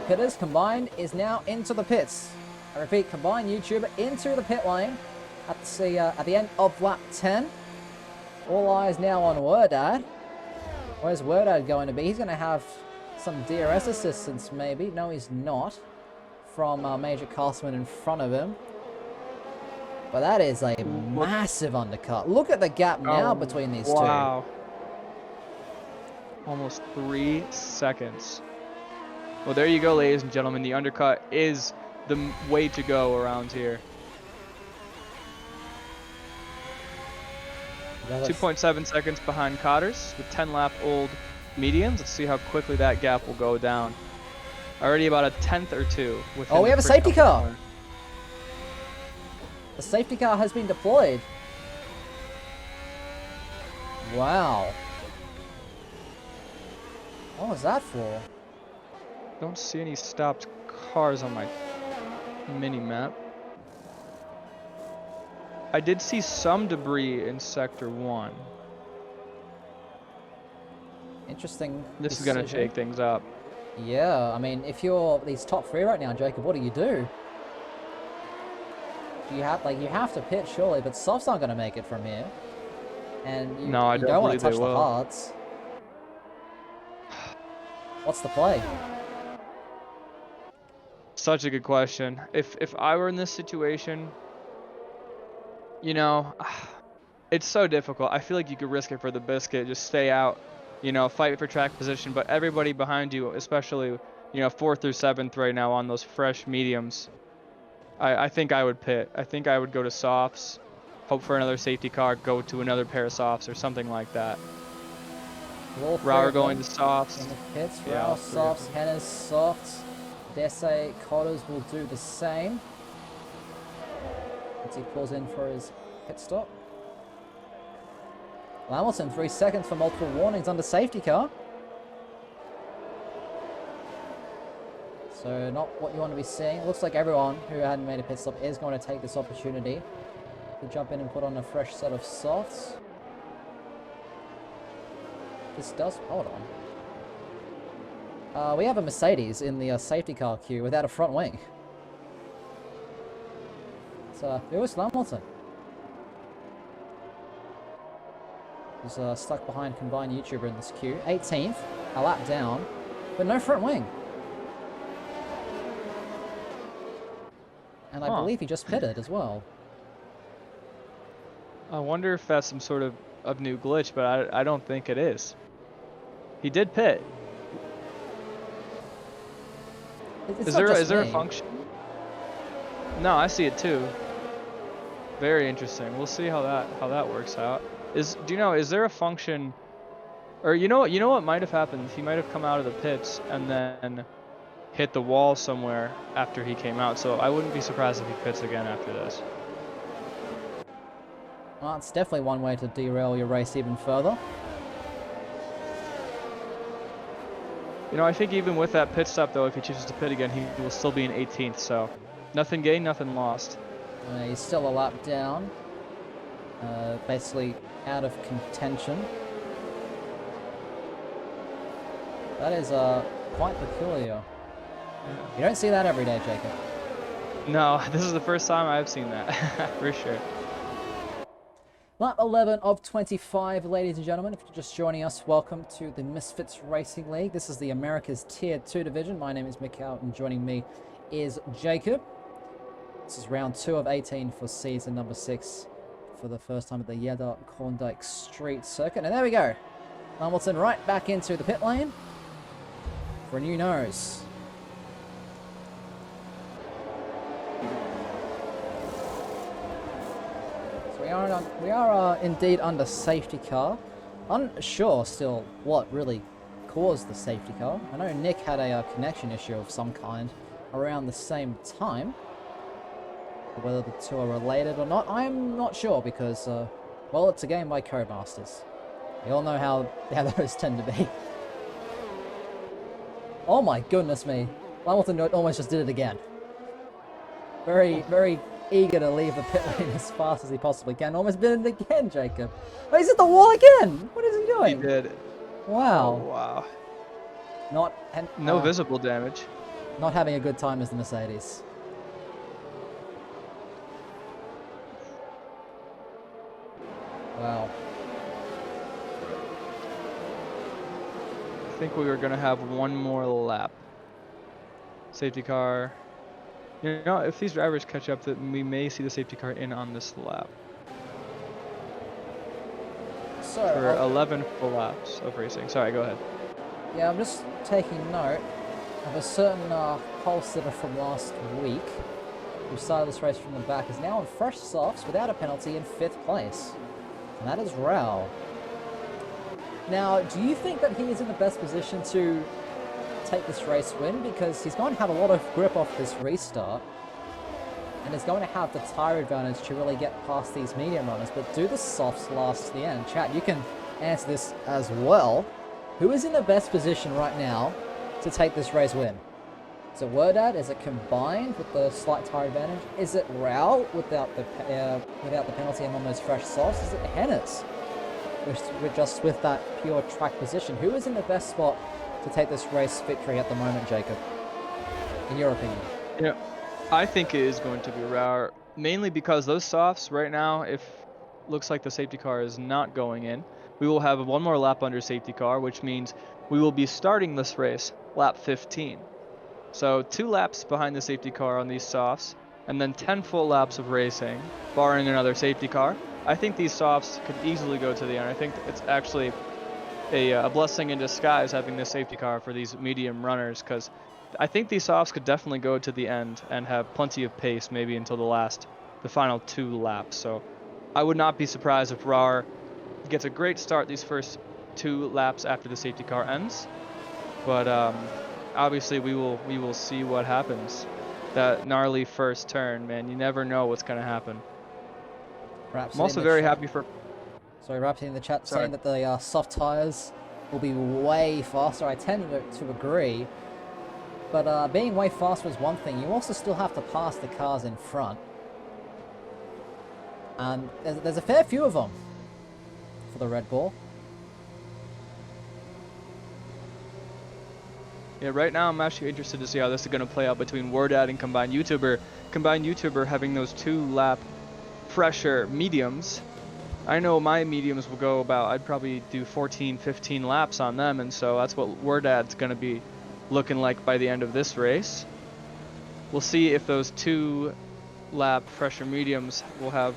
pitters combined is now into the pits. I repeat, combined YouTuber into the pit lane at the end of lap 10. All eyes now on Wordad. Where's Wordad going to be? He's going to have some DRS assistance, maybe. No, he's not. From Major Castleman in front of him. But that is a massive undercut. Look at the gap now between these two. Wow. Almost 3 seconds. Well, there you go, ladies and gentlemen. The undercut is the way to go around here. 2.7 seconds behind Cotters with 10-lap-old mediums. Let's see how quickly that gap will go down. Already about a tenth or two. Oh, we have a safety car. The safety car has been deployed. Wow. What was that for? Don't see any stopped cars on my mini-map. I did see some debris in Sector 1. Interesting. This is going to shake things up. Yeah, I mean, if you're these top three right now, Jacob, what do? You have to pit surely, but Soft's not going to make it from here. And you don't want to touch the hards. What's the play? Such a good question. If I were in this situation, you know, it's so difficult. I feel like you could risk it for the biscuit, just stay out, you know, fight for track position. But everybody behind you, especially, you know, 4th through 7th right now on those fresh mediums, I think I would pit. I think I would go to softs, hope for another safety car, go to another pair of softs or something like that. Rauer going to softs. In the pits, Rauer softs, Hennes softs. Desse Cotters will do the same. As he pulls in for his pit stop. Hamilton, 3 seconds for multiple warnings under safety car. So not what you want to be seeing. It looks like everyone who hadn't made a pit stop is going to take this opportunity to jump in and put on a fresh set of softs. This does... hold on. We have a Mercedes in the safety car queue without a front wing. It's Lewis Hamilton. He's stuck behind combined YouTuber in this queue. 18th, a lap down, but no front wing. And I believe he just pitted as well. I wonder if that's some sort of new glitch, but I don't think it is. He did pit. Is there a function? No, I see it too. Very interesting. We'll see how that works out. Is there a function, or you know what might have happened? He might have come out of the pits and then hit the wall somewhere after he came out. So I wouldn't be surprised if he pits again after this. Well, it's definitely one way to derail your race even further. You know, I think even with that pit stop, though, if he chooses to pit again, he will still be in 18th. So nothing gained, nothing lost. He's still a lap down. Basically out of contention. That is quite peculiar. You don't see that every day, Jacob. No, this is the first time I've seen that, for sure. Lap 11 of 25, ladies and gentlemen. If you're just joining us, welcome to the Misfits Racing League. This is the America's Tier 2 division. My name is Mikhail, and joining me is Jacob. This is round 2 of 18 for season number 6 for the first time at the Jeddah Klondike Street Circuit. And there we go. Hamilton right back into the pit lane for a new nose. We are indeed under safety car. Unsure still what really caused the safety car. I know Nick had a connection issue of some kind around the same time. Whether the two are related or not, I'm not sure because, well, it's a game by Codemasters. We all know how those tend to be. Oh my goodness me. Hamilton almost just did it again. Very, very eager to leave the pit lane as fast as he possibly can. Almost did it again, Jacob. Oh, he's at the wall again! What is he doing? He did. Wow. Oh, wow. No visible damage. Not having a good time as the Mercedes. Wow. I think we were going to have one more lap. Safety car. You know, if these drivers catch up, that we may see the safety car in on this lap. So, for 11 full laps of racing. Sorry, go ahead. Yeah, I'm just taking note of a certain pole sitter from last week who started this race from the back is now on fresh softs without a penalty in 5th place. And that is Rao. Now, do you think that he is in the best position to take this race win? Because he's going to have a lot of grip off this restart. And is going to have the tyre advantage to really get past these medium runners. But do the softs last to the end? Chat, you can answer this as well. Who is in the best position right now to take this race win? Is it Wordad? Is it combined with the slight tyre advantage? Is it Rao without the penalty and on those fresh softs? Is it Hennes? We're just with that pure track position. Who is in the best spot to take this race victory at the moment, Jacob? In your opinion? Yeah, I think it is going to be Rao, mainly because those softs right now, if looks like the safety car is not going in, we will have one more lap under safety car, which means we will be starting this race lap 15. So 2 laps behind the safety car on these softs, and then 10 full laps of racing, barring another safety car. I think these softs could easily go to the end. I think it's actually a blessing in disguise having this safety car for these medium runners, because I think these softs could definitely go to the end and have plenty of pace, maybe until the final 2 laps. So I would not be surprised if Rar gets a great start these first 2 laps after the safety car ends. But obviously we will see what happens. That gnarly first turn, man, you never know what's going to happen. I'm also very happy for... Sorry, Rapsy in the chat saying that the soft tyres will be way faster. I tend to agree. But being way faster is one thing. You also still have to pass the cars in front. And there's a fair few of them for the Red Bull. Yeah, right now I'm actually interested to see how this is going to play out between Wordad and Combined YouTuber. Combined YouTuber having those 2-lap fresher mediums. I know my mediums will go about, I'd probably do 14, 15 laps on them, and so that's what Wordad's going to be looking like by the end of this race. We'll see if those 2-lap fresher mediums will have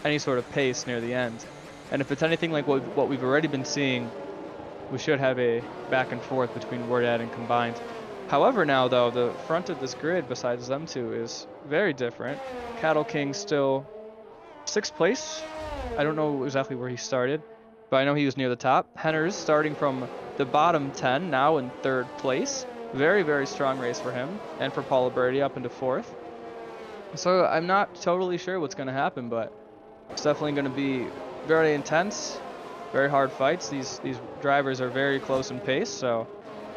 any sort of pace near the end. And if it's anything like what we've already been seeing, we should have a back and forth between Wordad and Combined. However, now though, the front of this grid besides them 2 is very different. Cattle King still 6th place. I don't know exactly where he started, but I know he was near the top. Henner's starting from the bottom 10, now in 3rd place. Very, very strong race for him, and for Paula Birdie up into 4th. So I'm not totally sure what's going to happen, but it's definitely going to be very intense, very hard fights. These drivers are very close in pace, so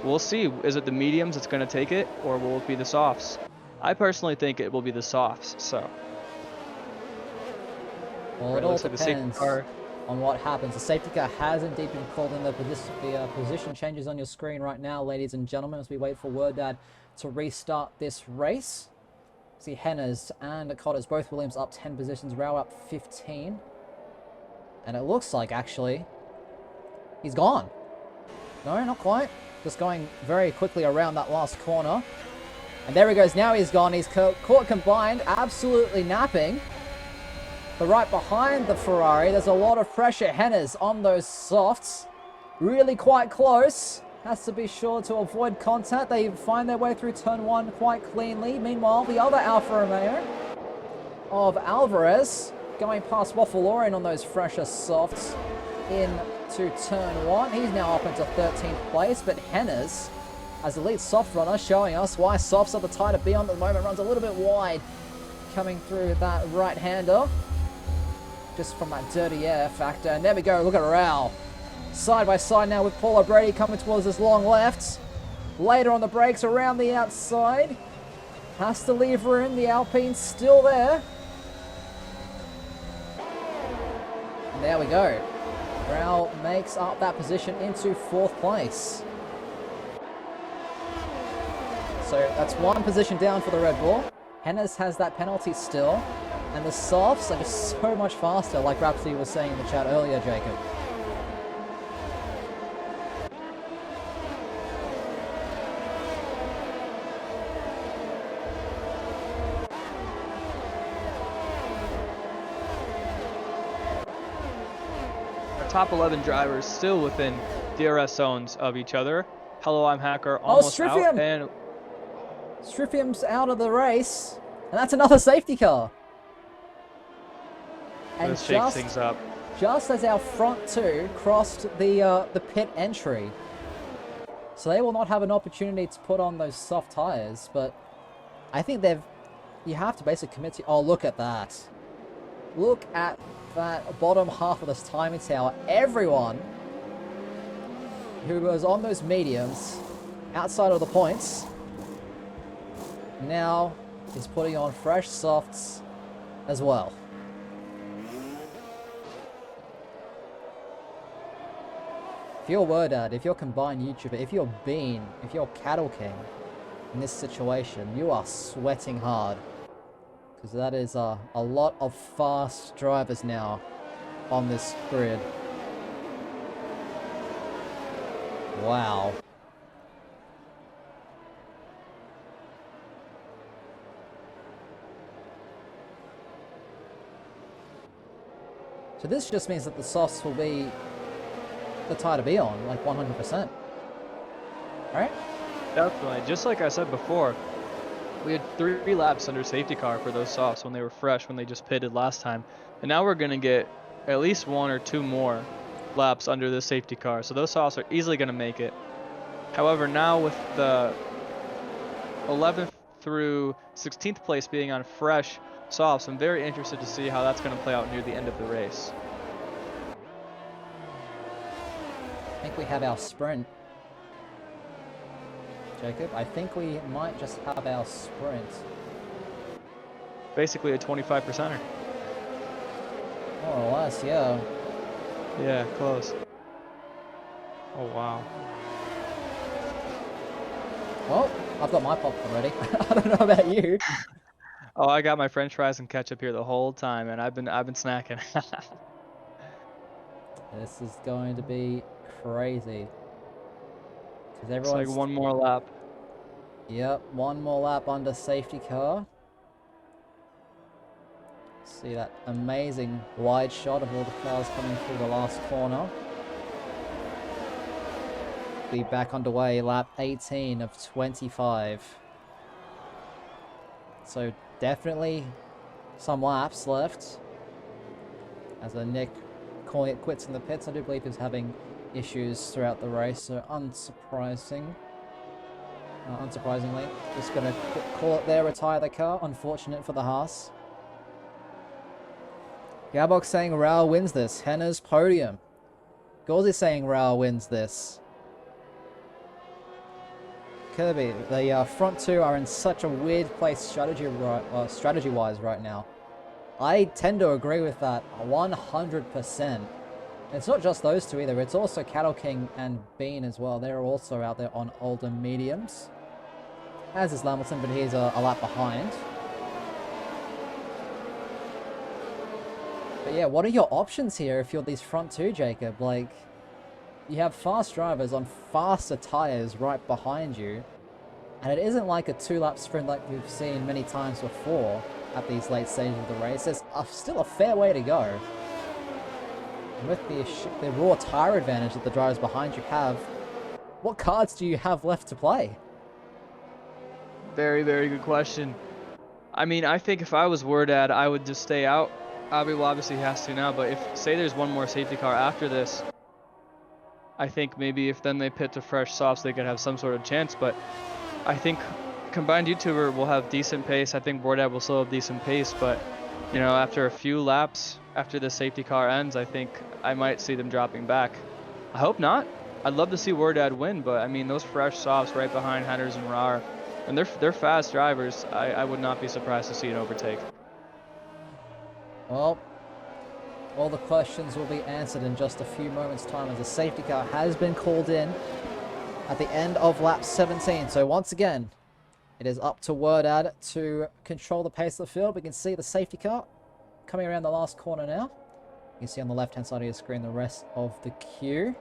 we'll see. Is it the mediums that's going to take it, or will it be the softs? I personally think it will be the softs, so... Well, it all depends on what happens. The safety car has indeed been called in. The position changes on your screen right now, ladies and gentlemen, as we wait for Wordad to restart this race. See Hennes and Cotters, both Williams up 10 positions, Rao up 15. And it looks like, actually, he's gone. No, not quite. Just going very quickly around that last corner. And there he goes. Now he's gone. He's caught Combined, absolutely napping. But right behind the Ferrari, there's a lot of pressure. Hennes on those softs. Really quite close. Has to be sure to avoid contact. They find their way through turn 1 quite cleanly. Meanwhile, the other Alfa Romeo of Alvarez going past Waffle on those fresher softs into turn 1. He's now up into 13th place, but Hennes, as the lead soft runner, showing us why softs are the tie to be on at the moment. Runs a little bit wide coming through that right-hander, just from that dirty air factor. And there we go, look at Rao. Side by side now with Paula Brady coming towards his long left. Later on the brakes around the outside. Has to leave room. The Alpine's still there. And there we go. Rao makes up that position into 4th place. So that's 1 position down for the Red Bull. Hennes has that penalty still. And the softs are just so much faster, like Rhapsody was saying in the chat earlier, Jacob. Top 11 drivers still within DRS zones of each other. Hello, I'm Hacker. Almost out. And Striffium's out of the race, and that's another safety car. And let's shake things up. Just as our front 2 crossed the pit entry, so they will not have an opportunity to put on those soft tires. But I think you have to basically commit to. Oh, look at that! Look at that bottom half of this timing tower. Everyone who was on those mediums outside of the points now is putting on fresh softs as well. If you're Wordad, if you're combined YouTuber, if you're Bean, if you're Cattle King in this situation, you are sweating hard. Because that is a lot of fast drivers now on this grid. Wow. So this just means that the softs will be the tire to be on, like 100%. Right? Definitely. Just like I said before, we had 3 laps under safety car for those softs when they were fresh, when they just pitted last time. And now we're going to get at least 1 or 2 more laps under the safety car. So those softs are easily going to make it. However, now with the 11th through 16th place being on fresh softs, I'm very interested to see how that's going to play out near the end of the race. I think we have our sprint. Jacob, I think we might just have our sprint. Basically a 25%er. More or less, yeah. Yeah, close. Oh, wow. Well, I've got my popcorn ready. I don't know about you. Oh, I got my French fries and ketchup here the whole time, and I've been snacking. This is going to be crazy. Because It's everyone's... like 1 more lap. Yep, 1 more lap under safety car. See that amazing wide shot of all the cars coming through the last corner. Be back underway, lap 18 of 25. So definitely some laps left. As Nick calling it quits in the pits, I do believe he's having issues throughout the race, so unsurprisingly, just gonna call it there, retire the car. Unfortunate for the Haas. Gabok saying Rao wins this. Henna's podium. Gauzy saying Rao wins this. Kirby, the front 2 are in such a weird place strategy-wise right now. I tend to agree with that 100%. It's not just those 2 either, it's also Cattle King and Bean as well. They're also out there on older mediums. As is Lamilton, but he's a lap behind. But yeah, what are your options here if you're these front 2, Jacob? Like, you have fast drivers on faster tires right behind you, and it isn't like a 2-lap sprint like we've seen many times before at these late stages of the race. There's still a fair way to go. And with the raw tire advantage that the drivers behind you have, what cards do you have left to play? Very, very good question. I mean, I think if I was Wordad, I would just stay out. Abby will obviously has to now, but if, say there's 1 more safety car after this, I think maybe if then they pit to fresh softs, they could have some sort of chance. But I think combined YouTuber will have decent pace. I think Wordad will still have decent pace, but you know, after a few laps, after the safety car ends, I think I might see them dropping back. I hope not, I'd love to see Wordad win, but I mean, those fresh softs right behind Headers and Rar, and they're fast drivers. I would not be surprised to see an overtake. Well, all the questions will be answered in just a few moments' time as the safety car has been called in at the end of lap 17. So once again, it is up to Wordad to control the pace of the field. We can see the safety car coming around the last corner now. You can see on the left-hand side of your screen the rest of the queue.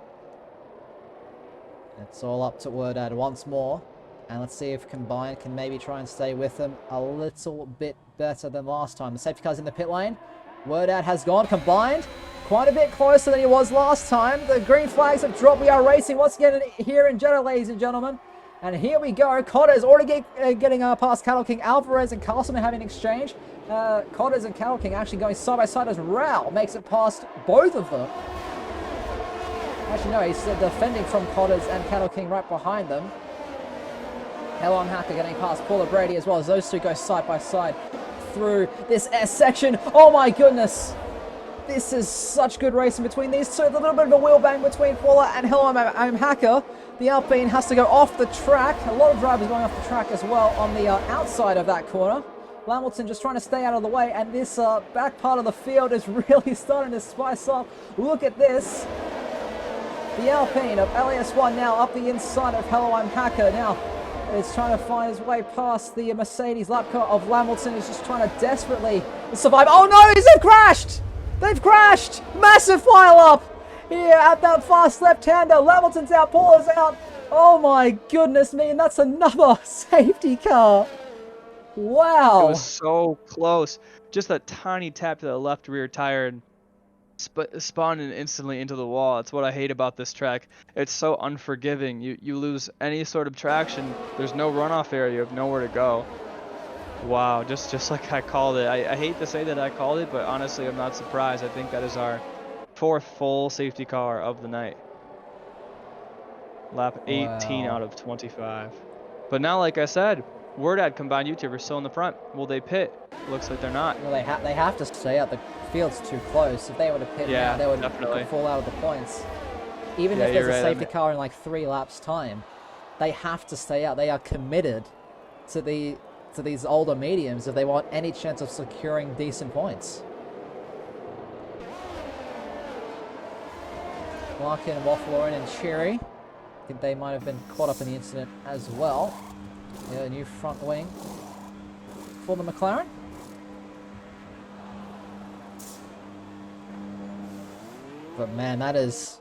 It's all up to Wordad once more. And let's see if Combined can maybe try and stay with them a little bit better than last time. The safety car's in the pit lane. Wordad has gone. Combined quite a bit closer than he was last time. The green flags have dropped. We are racing once again here in Jeddah, ladies and gentlemen. And here we go. Cotter's already getting past Cattle King. Alvarez and Carlson are having an exchange. Cotter's and Cattle King actually going side by side as Rao makes it past both of them. Actually, no, he's defending from Cotter's and Cattle King right behind them. Hello, Hacker getting past Paula Brady as well as those two go side by side through this S section. Oh my goodness. This is such good racing between these two. There's a little bit of a wheel bang between Paula and Hello, I'm Hacker. The Alpine has to go off the track. A lot of drivers going off the track as well on the outside of that corner. Lamilton just trying to stay out of the way, and this back part of the field is really starting to spice up. Look at this. The Alpine of LAS1 now up the inside of Hello, I'm Hacker. Now is trying to find his way past the Mercedes lap car of Lamilton. He's just trying to desperately survive. Oh no, they've crashed! They've crashed! Massive pile up here at that fast left-hander. Lamilton's out, Paula's out. Oh my goodness me, and that's another safety car. Wow. It was so close. Just a tiny tap to the left rear tire and spawned instantly into the wall. That's what I hate about this track. It's so unforgiving. You lose any sort of traction. There's no runoff area. You have nowhere to go. Wow, just like I called it. I hate to say that I called it, but honestly, I'm not surprised. I think that is our fourth full safety car of the night. Lap 18 out of 25. But now, like I said, Wordad Combined YouTubers still in the front. Will they pit? Looks like they're not. Well, they have to stay out. The field's too close. If they were to pit now, they would fall out of the points. Even if there's a safety car in like 3 laps time, they have to stay out. They are committed to these older mediums if they want any chance of securing decent points. Larkin, Wafflerin and Cherry. I think they might have been caught up in the incident as well. Yeah, new front wing for the McLaren. But man, that is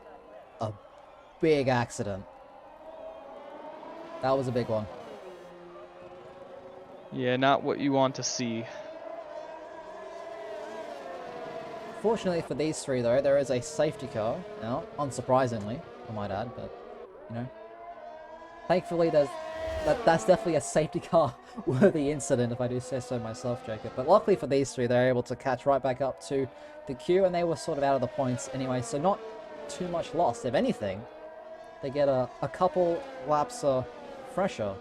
a big accident. That was a big one. Yeah, not what you want to see. Fortunately for these three, though, there is a safety car now, unsurprisingly, I might add, but, you know. Thankfully, that's definitely a safety car worthy incident, if I do say so myself, Jacob. But luckily for these three, they're able to catch right back up to the queue, and they were sort of out of the points anyway, so not too much lost. If anything, they get a couple laps fresher.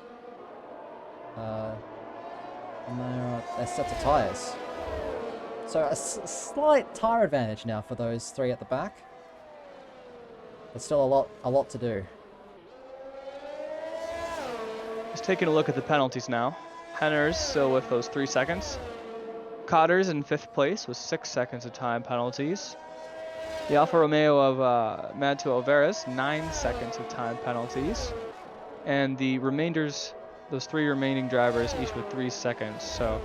And their sets of tyres. So a slight tyre advantage now for those three at the back. But still a lot to do. Just taking a look at the penalties now. Henner's still with those 3 seconds. Cotter's in 5th place with 6 seconds of time penalties. The Alfa Romeo of Manto Alvarez, 9 seconds of time penalties. And the remainders, those 3 remaining drivers, each with 3 seconds. So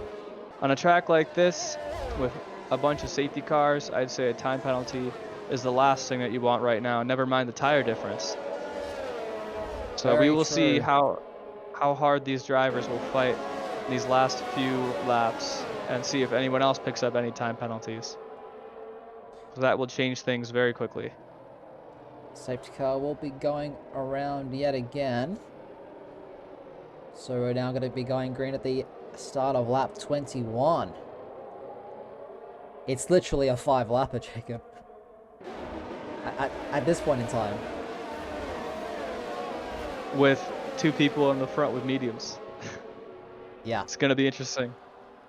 on a track like this, with a bunch of safety cars, I'd say a time penalty is the last thing that you want right now, never mind the tire difference. So we will see how hard these drivers will fight these last few laps and see if anyone else picks up any time penalties. So that will change things very quickly. Safety car will be going around yet again. So we're now going to be going green at the start of lap 21. It's literally a 5-lapper, Jacob. At this point in time. With 2 people in the front with mediums. Yeah. It's going to be interesting.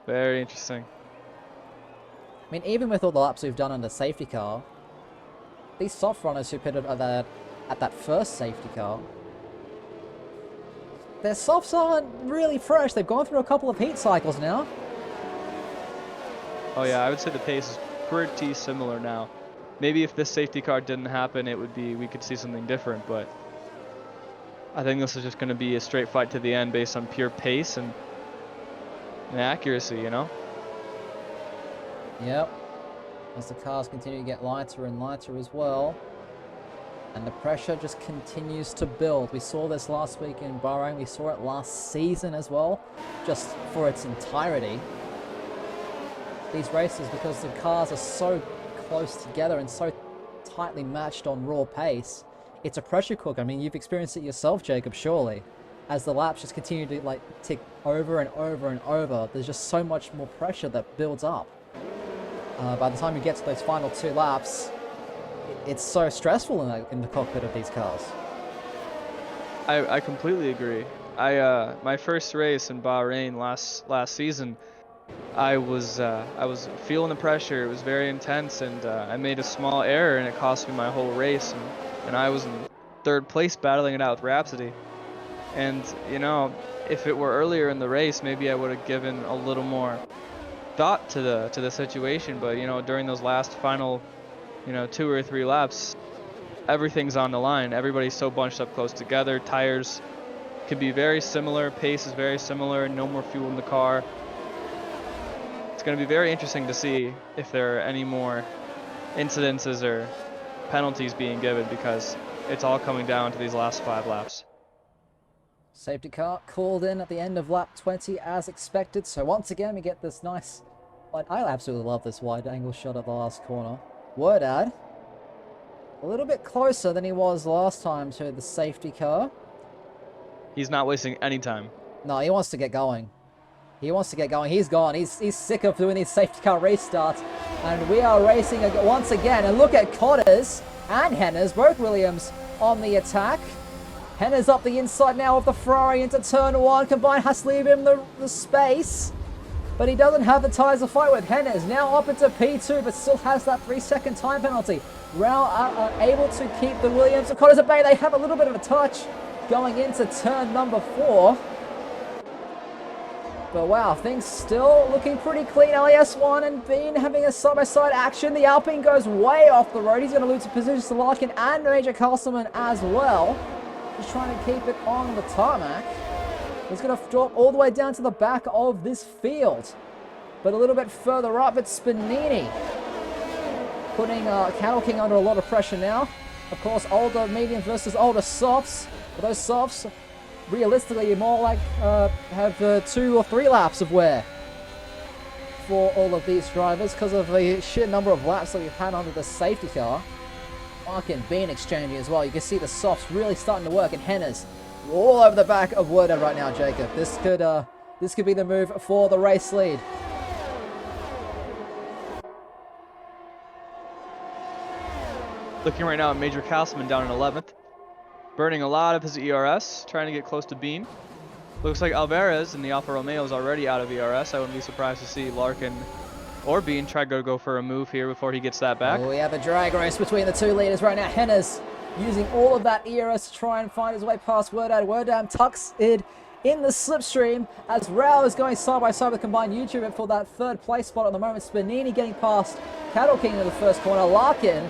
Very interesting. I mean, even with all the laps we've done on the safety car, these soft runners who pitted at that at that first safety car. Their softs aren't really fresh. They've gone through a couple of heat cycles now. Oh yeah, I would say the pace is pretty similar now. Maybe if this safety car didn't happen, we could see something different, but I think this is just going to be a straight fight to the end based on pure pace and accuracy, you know? Yep. As the cars continue to get lighter and lighter as well. And the pressure just continues to build. We saw this last week in Bahrain. We saw it last season as well, just for its entirety. These races, because the cars are so close together and so tightly matched on raw pace, it's a pressure cooker. I mean, you've experienced it yourself, Jacob, surely. As the laps just continue to like tick over and over and over, there's just so much more pressure that builds up. By the time you get to those final 2 laps, it's so stressful in the cockpit of these cars. I completely agree. My first race in Bahrain last season, I was feeling the pressure. It was very intense, and I made a small error, and it cost me my whole race. And I was in 3rd place battling it out with Rhapsody. And you know, if it were earlier in the race, maybe I would have given a little more thought to the situation. But you know, during those last final, 2 or 3 laps, everything's on the line. Everybody's so bunched up close together. Tires could be very similar. Pace is very similar. No more fuel in the car. It's going to be very interesting to see if there are any more incidences or penalties being given, because it's all coming down to these last 5 laps. Safety car called in at the end of lap 20 as expected. So once again, we get this nice... I absolutely love this wide angle shot at the last corner. Wordad, a little bit closer than he was last time to the safety car. He's not wasting any time. No, he wants to get going. He wants to get going. He's gone. He's sick of doing these safety car restarts. And we are racing once again. And look at Cotters and Henners, both Williams on the attack. Henners up the inside now of the Ferrari into turn 1. Combine has to leave him the space. But he doesn't have the tyres to fight with. Henners now up into P2, but still has that 3-second time penalty. Rao are able to keep the Williams. And Cotters at bay, they have a little bit of a touch going into turn number 4. But wow, things still looking pretty clean. LES1 and Bean having a side-by-side action. The Alpine goes way off the road. He's going to lose positions to Larkin and Major Castleman as well. Just trying to keep it on the tarmac. He's going to drop all the way down to the back of this field. But a little bit further up, it's Spinini putting Cattle King under a lot of pressure now. Of course, older mediums versus older softs. But those softs, realistically, more like have 2 or 3 laps of wear for all of these drivers because of the sheer number of laps that we've had under the safety car. Larkin being exchanging as well. You can see the softs really starting to work, and Henners all over the back of Wordad right now, Jacob. This could be the move for the race lead. Looking right now at Major Castleman down in 11th. Burning a lot of his ERS, trying to get close to Bean. Looks like Alvarez in the Alfa Romeo is already out of ERS. I wouldn't be surprised to see Larkin or Bean try to go for a move here before he gets that back. Oh, we have a drag race between the 2 leaders right now. Henners using all of that ERS to try and find his way past Wordad. Wordad tucks it in the slipstream as Rao is going side by side with combined YouTuber for that 3rd place spot at the moment. Spinini getting past Cattle King in the first corner. Larkin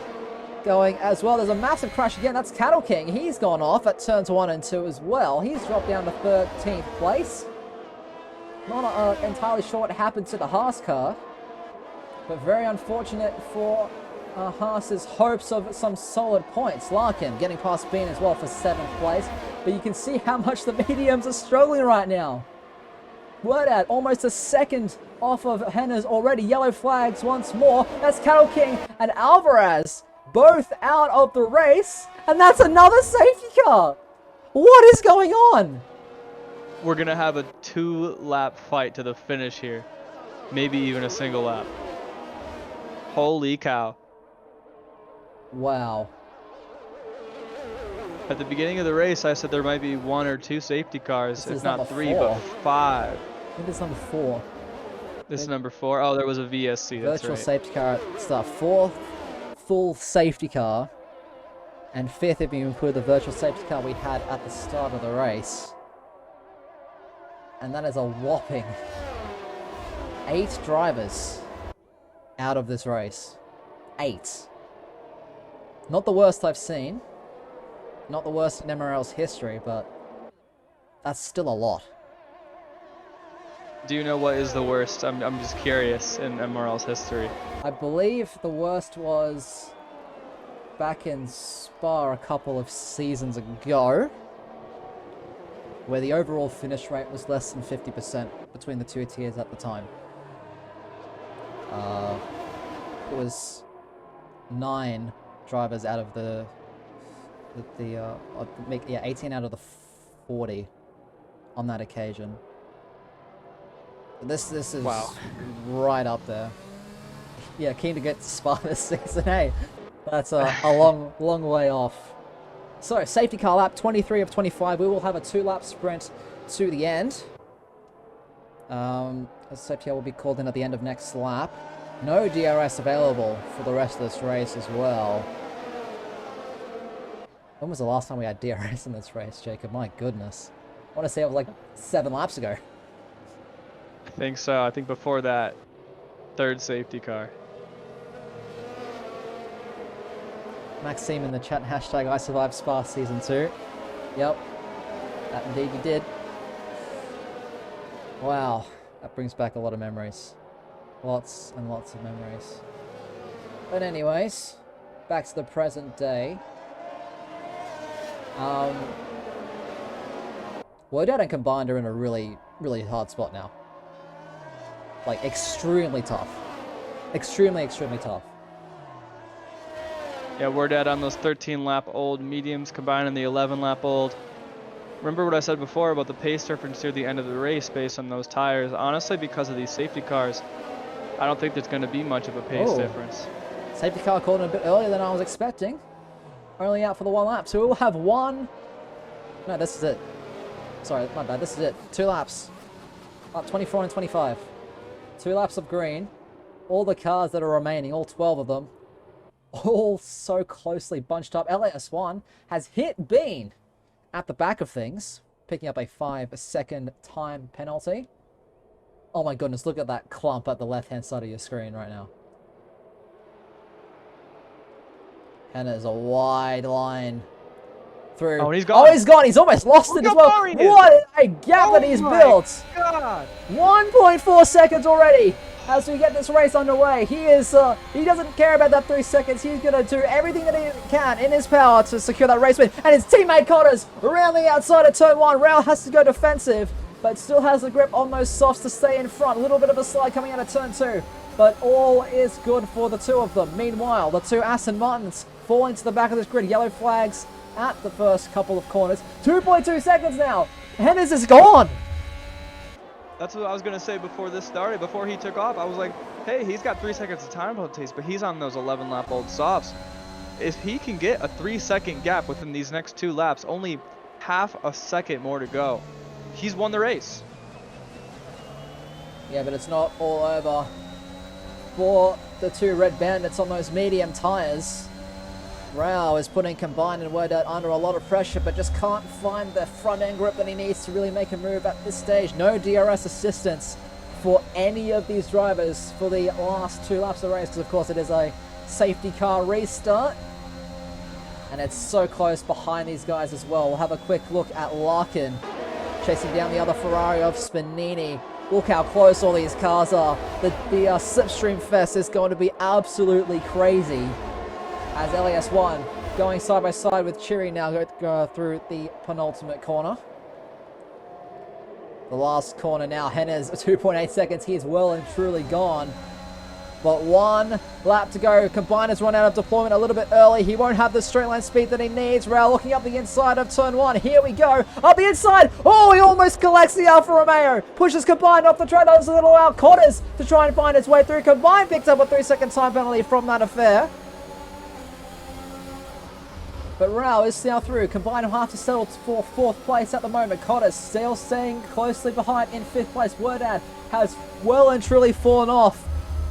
going as well. There's a massive crash again. That's Cattle King. He's gone off at turns 1 and 2 as well. He's dropped down to 13th place. Not entirely sure what happened to the Haas car, but very unfortunate for Haas's hopes of some solid points. Larkin getting past Bean as well for 7th place. But you can see how much the mediums are struggling right now. Wordad almost a second off of Henners already. Yellow flags once more. That's Cattle King and Alvarez both out of the race. And that's another safety car. What is going on? We're going to have a 2-lap fight to the finish here. Maybe even a single lap. Holy cow. Wow. At the beginning of the race, I said there might be 1 or 2 safety cars, if not 3, 4. but 5. I think it's number 4. This is number 4. Oh, there was a VSC. That's Virtual right. safety car stuff. 4th full safety car. And 5th if you include the virtual safety car we had at the start of the race. And that is a whopping 8 drivers out of this race. 8. Not the worst I've seen. Not the worst in MRL's history, but that's still a lot. Do you know what is the worst? I'm just curious in MRL's history. I believe the worst was back in Spa a couple of seasons ago, where the overall finish rate was less than 50% between the two tiers at the time. It was 9 drivers out of the 18 out of the 40 on that occasion. This is wow. Right up there. Yeah, keen to get to Spa this season, hey. That's a long way off. So, safety car lap, 23 of 25. We will have a 2-lap sprint to the end. Safety car will be called in at the end of next lap. No DRS available for the rest of this race as well. When was the last time we had DRS in this race, Jacob? My goodness. I want to say it was like 7 laps ago. I think so. I think before that, 3rd safety car. Maxime in the chat, hashtag I survived Spa Season 2. Yep, that indeed you did. Wow, that brings back a lot of memories. Lots and lots of memories. But anyways, back to the present day. Wodad and Combined are in a really hard spot now. Like, extremely tough. Extremely tough. Yeah, we're dead on those 13-lap-old mediums combined in the 11-lap-old. Remember what I said before about the pace difference near the end of the race based on those tires? Honestly, because of these safety cars, I don't think there's going to be much of a pace difference. Safety car called in a bit earlier than I was expecting. Only out for the 1 lap, so we will have one... No, this is it. Sorry, my bad. This is it. 2 laps. Lap 24 and 25. 2 laps of green. All the cars that are remaining, all 12 of them, all so closely bunched up. LS1 has hit Bean at the back of things, picking up a 5-second time penalty. Oh my goodness, look at that clump at the left-hand side of your screen right now. And there's a wide line through. Oh, and he's gone. Oh, he's gone. He's almost lost it as well. What a gap that he's built. God. 1.4 seconds already as we get this race underway. He doesn't care about that 3 seconds. He's going to do everything that he can in his power to secure that race win. And his teammate Connors around the outside of turn 1. Raul has to go defensive, but still has the grip on those softs to stay in front. A little bit of a slide coming out of turn 2, but all is good for the 2 of them. Meanwhile, the 2 Aston Martins fall into the back of this grid. Yellow flags at the first couple of corners. 2.2 seconds now. Hennes is gone. That's what I was going to say before this started. Before he took off, I was like, hey, he's got 3 seconds of time penalties, but he's on those 11-lap-old softs. If he can get a 3-second gap within these next 2 laps, only half a second more to go, he's won the race. Yeah, but it's not all over for the 2 Red Bandits on those medium tires. Rao is putting Combined and Wodad under a lot of pressure, but just can't find the front end grip that he needs to really make a move at this stage. No DRS assistance for any of these drivers for the last 2 laps of the race, because of course it is a safety car restart. And it's so close behind these guys as well. We'll have a quick look at Larkin chasing down the other Ferrari of Spanini. Look how close all these cars are. The slipstream fest is going to be absolutely crazy. As LAS1 going side by side with Chiri now go through the penultimate corner. The last corner now, Hennes 2.8 seconds. He is well and truly gone. But 1 lap to go. Combined has run out of deployment a little bit early. He won't have the straight line speed that he needs. Raul looking up the inside of turn 1. Here we go. Up the inside. Oh, he almost collects the Alfa Romeo. Pushes Combined off the track. That was a little out. Connors to try and find his way through. Combined picked up a 3-second time penalty from that affair. But Rao is now through. Combined will have to settle for 4th place at the moment. Connors still staying closely behind in 5th place. Wodad has well and truly fallen off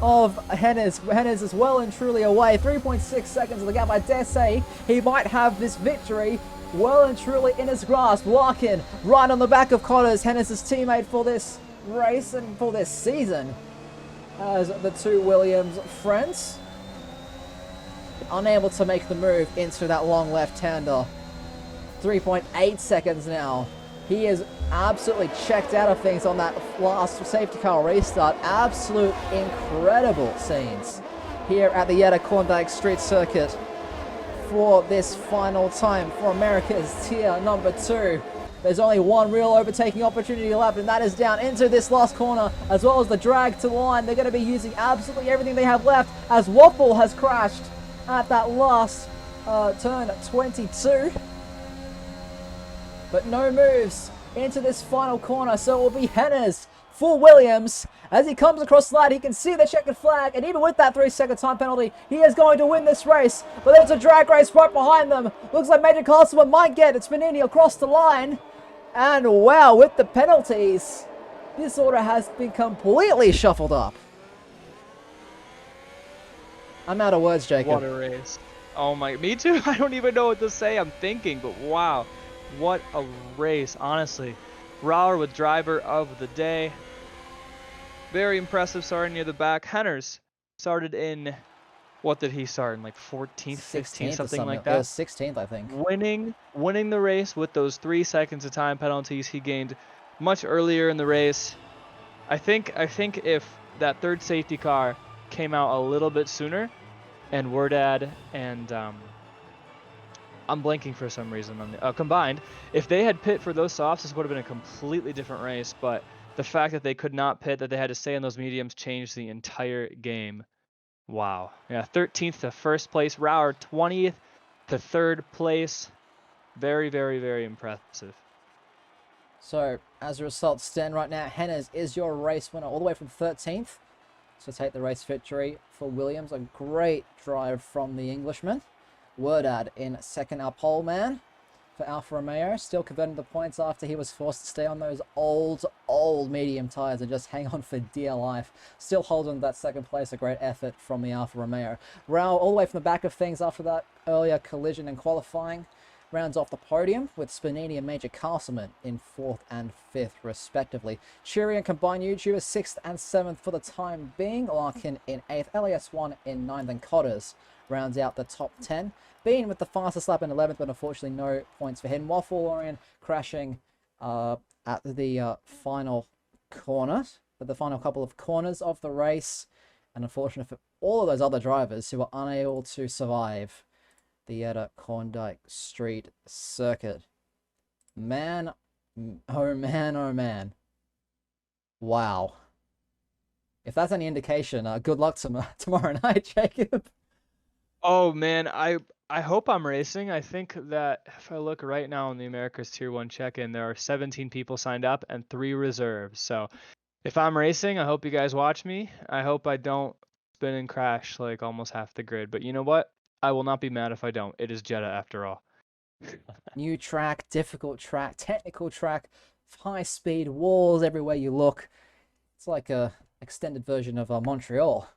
of Hennes. Hennes is well and truly away. 3.6 seconds of the gap. I dare say he might have this victory well and truly in his grasp. Larkin right on the back of Connors, Hennes' teammate for this race and for this season, as the two Williams friends unable to make the move into that long left-hander. 3.8 seconds now. He is absolutely checked out of things on that last safety car restart. Absolute incredible scenes here at the Jeddah Klondike Street Circuit for this final time for America's tier number 2. There's only one real overtaking opportunity left, and that is down into this last corner, as well as the drag to the line. They're going to be using absolutely everything they have left, as Waffle has crashed at that last turn 22. But no moves into this final corner, so it will be Hennes for Williams. As he comes across the line, he can see the checkered flag, and even with that 3-second time penalty, he is going to win this race. But there's a drag race right behind them. Looks like Major Castleman might get it. Spanini across the line. And wow, with the penalties, this order has been completely shuffled up. I'm out of words, Jacob. What a race. Oh my, me too. I don't even know what to say. I'm thinking, but wow. What a race, honestly. Rauer with driver of the day. Very impressive starting near the back. Henners started in, what did he start in, like 14th, 15th, something like that? It was 16th, I think. Winning the race with those 3 seconds of time penalties he gained much earlier in the race. I think if that third safety car came out a little bit sooner, and Werdad and I'm blanking for some reason on the combined. If they had pit for those softs, this would have been a completely different race. But the fact that they could not pit, that they had to stay on those mediums, changed the entire game. Wow. Yeah, 13th to first place. Rauer 20th to third place. Very, very, very impressive. So, as a result, stand right now, Hennes is your race winner all the way from 13th. So take the race victory for Williams. A great drive from the Englishman. Werdad in second, our pole man for Alfa Romeo. Still converting the points after he was forced to stay on those old medium tyres and just hang on for dear life. Still holding that second place. A great effort from the Alfa Romeo. Raul all the way from the back of things after that earlier collision and qualifying. Rounds off the podium with Spanini and Major Castleman in 4th and 5th respectively. Cheery and combined YouTubers 6th and 7th for the time being. Larkin in 8th, LAS1 in 9th, and Cotters rounds out the top 10. Bean with the fastest lap in 11th, but unfortunately no points for him. Waffle Orion crashing at the final corner, at the final couple of corners of the race. And unfortunate for all of those other drivers who were unable to survive the Jeddah Klondike Street Circuit. Man, oh man, oh man. Wow. If that's any indication, good luck tomorrow night, Jacob. Oh man, I hope I'm racing. I think that if I look right now in the Americas Tier 1 check-in, there are 17 people signed up and 3 reserves. So if I'm racing, I hope you guys watch me. I hope I don't spin and crash like almost half the grid. But you know what? I will not be mad if I don't. It is Jeddah after all. New track, difficult track, technical track, high speed, walls everywhere you look. It's like a extended version of Montreal,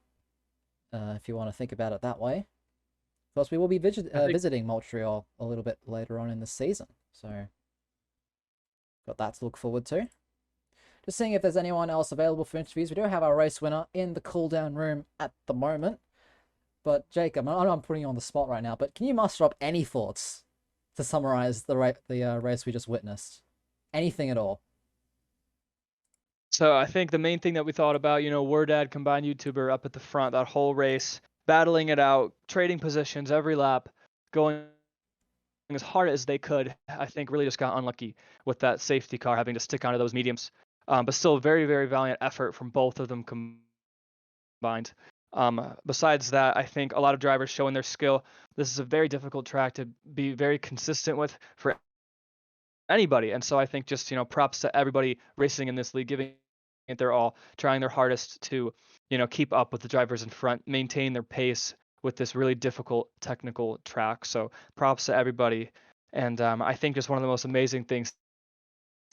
if you want to think about it that way. Of course, we will be visiting Montreal a little bit later on in the season, so got that to look forward to. Just seeing if there's anyone else available for interviews. We do have our race winner in the cool-down room at the moment. But Jacob, I know I'm putting you on the spot right now, but can you muster up any thoughts to summarize the race we just witnessed? Anything at all? So I think the main thing that we thought about, Werdad combined YouTuber up at the front, that whole race, battling it out, trading positions every lap, going as hard as they could. I think really just got unlucky with that safety car having to stick onto those mediums. But still a very, very valiant effort from both of them combined. Besides that, I think a lot of drivers showing their skill. This is a very difficult track to be very consistent with for anybody. And so I think just, props to everybody racing in this league, giving it their all, trying their hardest to, keep up with the drivers in front, maintain their pace with this really difficult technical track. So props to everybody. And I think just one of the most amazing things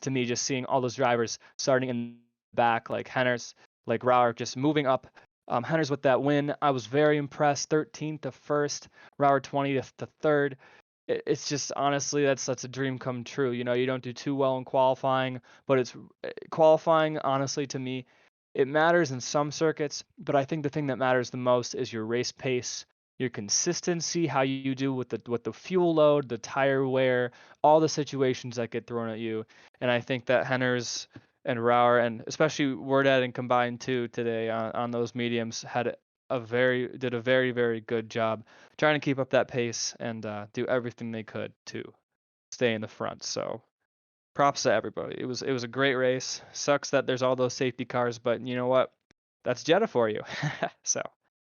to me, just seeing all those drivers starting in the back, like Henners, like Rauer, just moving up Henner's with that win. I was very impressed. 13th to first, Rauer 20th to third. It's just honestly that's a dream come true. You know, you don't do too well in qualifying, but it's qualifying. Honestly, to me, it matters in some circuits, but I think the thing that matters the most is your race pace, your consistency, how you do with the fuel load, the tire wear, all the situations that get thrown at you. And I think that Henner's and Rauer and especially Wordad and Combined too today on those mediums did a very, very good job trying to keep up that pace and do everything they could to stay in the front. So props to everybody. It was a great race. Sucks that there's all those safety cars, but you know what? That's Jeddah for you. So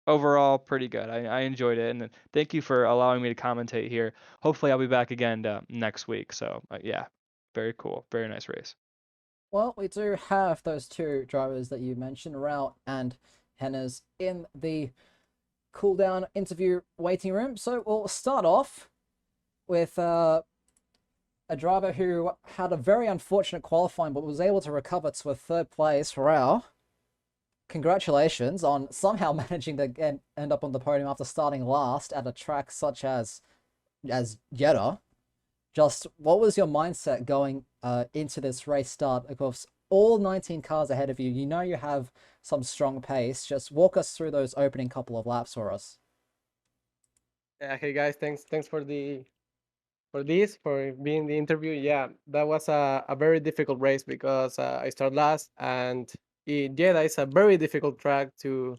overall, pretty good. I enjoyed it, and thank you for allowing me to commentate here. Hopefully, I'll be back again next week. So yeah, very cool, very nice race. Well, we do have those two drivers that you mentioned, Rao and Hennes, in the cool down interview waiting room. So we'll start off with a driver who had a very unfortunate qualifying but was able to recover to a third place. Rao, congratulations on somehow managing to end up on the podium after starting last at a track such as Jeddah. Just what was your mindset going into this race start? Of course, all 19 cars ahead of you. You know you have some strong pace. Just walk us through those opening couple of laps for us. Yeah, hey guys, thanks for being the interview. Yeah, that was a very difficult race because I started last, and Jeddah is a very difficult track to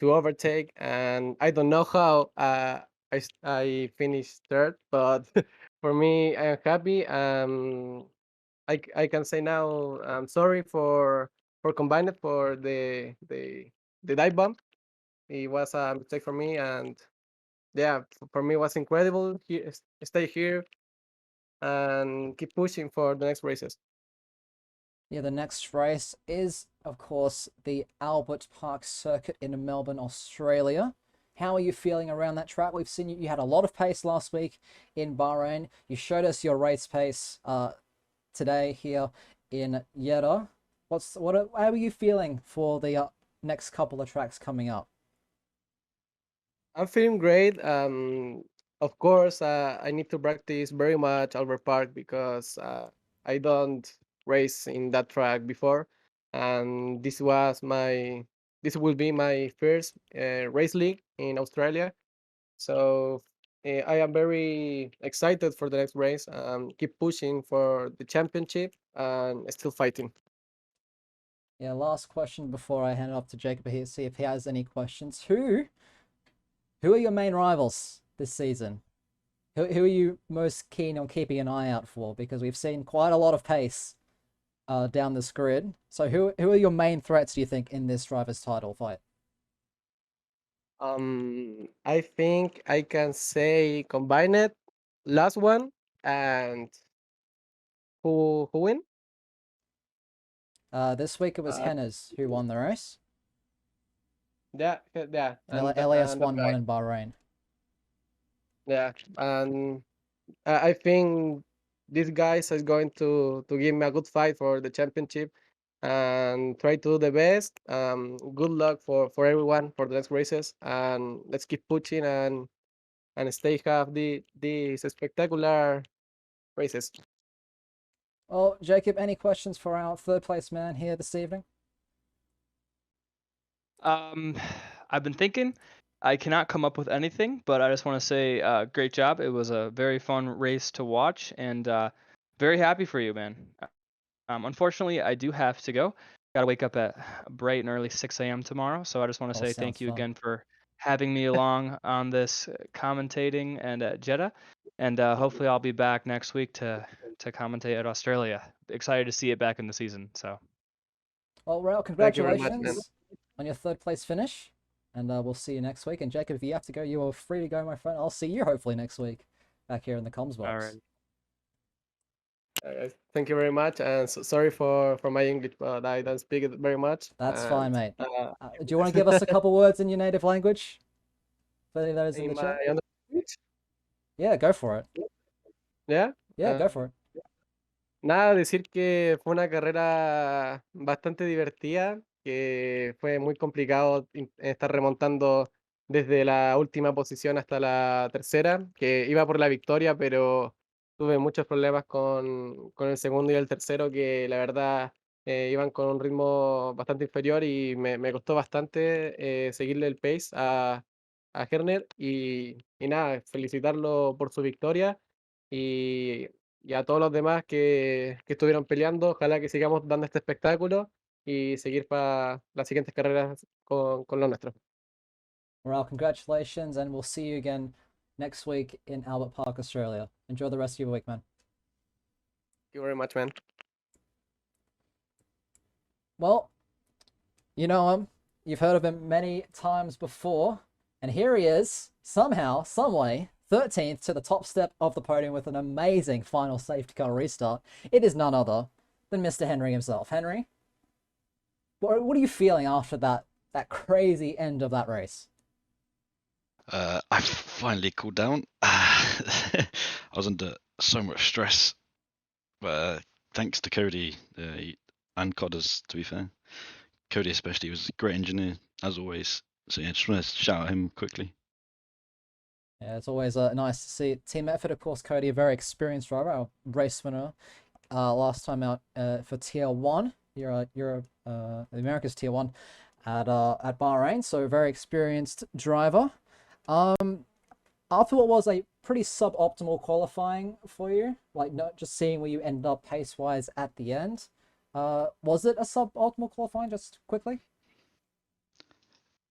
overtake, and I don't know how I finished third, but for me, I'm happy. I can say now I'm sorry for combining for the dive bomb. It was a mistake for me, and yeah, for me it was incredible. Stay here and keep pushing for the next races. Yeah, the next race is, of course, the Albert Park Circuit in Melbourne, Australia. How are you feeling around that track? We've seen you had a lot of pace last week in Bahrain. You showed us your race pace today here in Jeddah. How are you feeling for the next couple of tracks coming up? I'm feeling great. Of course, I need to practice very much Albert Park because I don't race in that track before, and this will be my first race league in Australia. So I am very excited for the next race. Keep pushing for the championship and still fighting. Yeah, last question before I hand it off to Jacob here, see if he has any questions. Who are your main rivals this season? Who are you most keen on keeping an eye out for? Because we've seen quite a lot of pace down this grid. So who are your main threats, do you think, in this driver's title fight? I think I can say combine it. Last one and who win? This week it was Uh, Hennes who won the race. yeah, And and LAS and that won guy. one in Bahrain. Yeah, and I think these guys is going to give me a good fight for the championship and try to do the best. Good luck for everyone for the next races, and let's keep pushing and stay have these spectacular races. Well, Jacob, any questions for our third place man here this evening? Um, I've been thinking. I cannot come up with anything, but I just want to say, great job. It was a very fun race to watch, and very happy for you, man. Unfortunately, I do have to go. Got to wake up at bright and early 6 a.m. tomorrow, so I just want to Oh, say sounds thank you fun. again for having me along on this commentating and at Jeddah, and hopefully I'll be back next week to commentate at Australia. Excited to see it back in the season. So. Well, Raul, Thank you very much, man. congratulations on your third place finish. And we'll see you next week. And Jacob, if you have to go, you are free to go, my friend. I'll see you hopefully next week back here in the comms All box. right. Thank you very much, and sorry for my English, but I don't speak it very much. That's fine, And mate. Do you want to give us a couple words in your native language for any of those in in the my chat? language, Yeah, go for it. yeah. Yeah, go for it. Nada, decir que fue una carrera bastante divertida, que fue muy complicado estar remontando desde la última posición hasta la tercera, que iba por la victoria, pero tuve muchos problemas con el segundo y el tercero, que la verdad iban con un ritmo bastante inferior y me costó bastante seguirle el pace a Herner y nada, felicitarlo por su victoria y, y a todos los demás que estuvieron peleando. Ojalá que sigamos dando este espectáculo y seguir para las siguientes carreras con lo nuestro. Thank Well, congratulations, and we'll see you again next week in Albert Park, Australia. Enjoy the rest of your week, man. you very much, man. Well, you know him. You've heard of him many times before. And here he is, somehow, someway, 13th to the top step of the podium with an amazing final safety car restart. It is none other than Mr. Henry himself. Henry, what are you feeling after that crazy end of that race? I've finally cooled down. I was under so much stress, but thanks to Cody and Codders, to be fair. Cody especially was a great engineer, as always. So yeah, just want to shout at him quickly. Yeah, it's always nice to see team effort. Of course, Cody, a very experienced driver, our race winner last time out for Tier 1. You're the America's Tier 1 at Bahrain, so a very experienced driver. After what was a pretty suboptimal qualifying for you, like not just seeing where you ended up pace-wise at the end, was it a suboptimal qualifying, just quickly?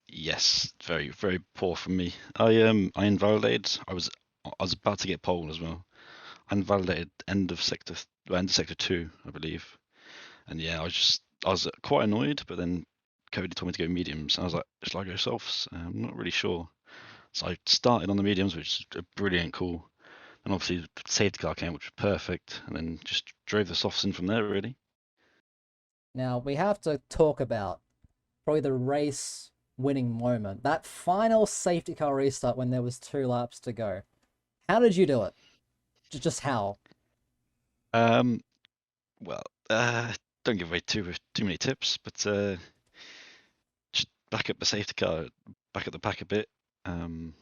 Yes, very very poor from me. I invalidated. I was about to get pole as well. I invalidated end of sector 2, I believe. And yeah, I was quite annoyed, but then Cody told me to go mediums. And I was like, shall I go softs? I'm not really sure. So I started on the mediums, which is a brilliant call. And obviously the safety car came, which was perfect. And then just drove the softs in from there, really. Now, we have to talk about probably the race winning moment. That final safety car restart when there was 2 laps to go. How did you do it? Just how? Well, don't give away too many tips, but just back up the safety car, back up the pack a bit, and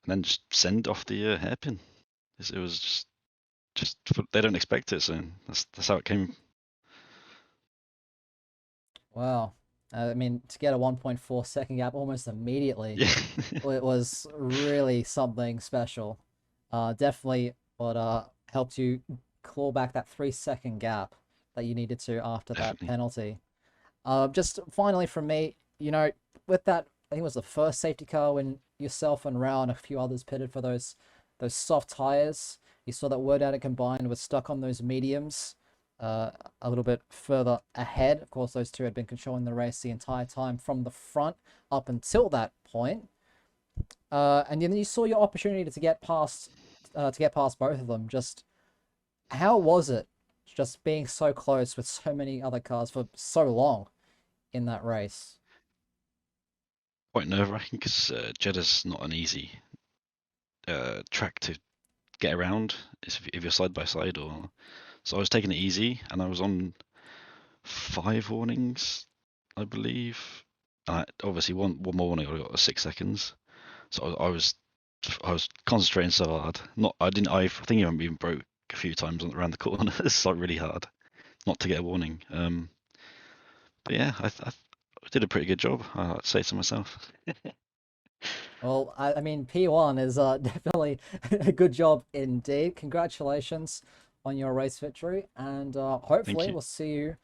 then just send off the hairpin. It was just they don't expect it, so that's how it came. Wow. I mean, to get a 1.4 second gap almost immediately, Yeah. it was really something special. Definitely what helped you claw back that 3-second gap that you needed to after that Definitely. penalty. Just finally from me, you know, with that, I think it was the first safety car when yourself and Rao and a few others pitted for those soft tires. You saw that word out it combined was stuck on those mediums. A little bit further ahead. Of course, those two had been controlling the race the entire time from the front up until that point. And then you saw your opportunity to get past both of them. Just how was it just being so close with so many other cars for so long in that race? Quite nerve-wracking because Jeddah's not an easy track to get around if you're side by side. So I was taking it easy, and I was on 5 warnings, I believe. Obviously one more warning, I got 6 seconds. So I was concentrating so hard. I think I even broke a few times around the corner. It's like really hard not to get a warning. But yeah, I did a pretty good job, I'd say to myself. Well, I mean, P1 is definitely a good job indeed. Congratulations on your race victory, and hopefully we'll see you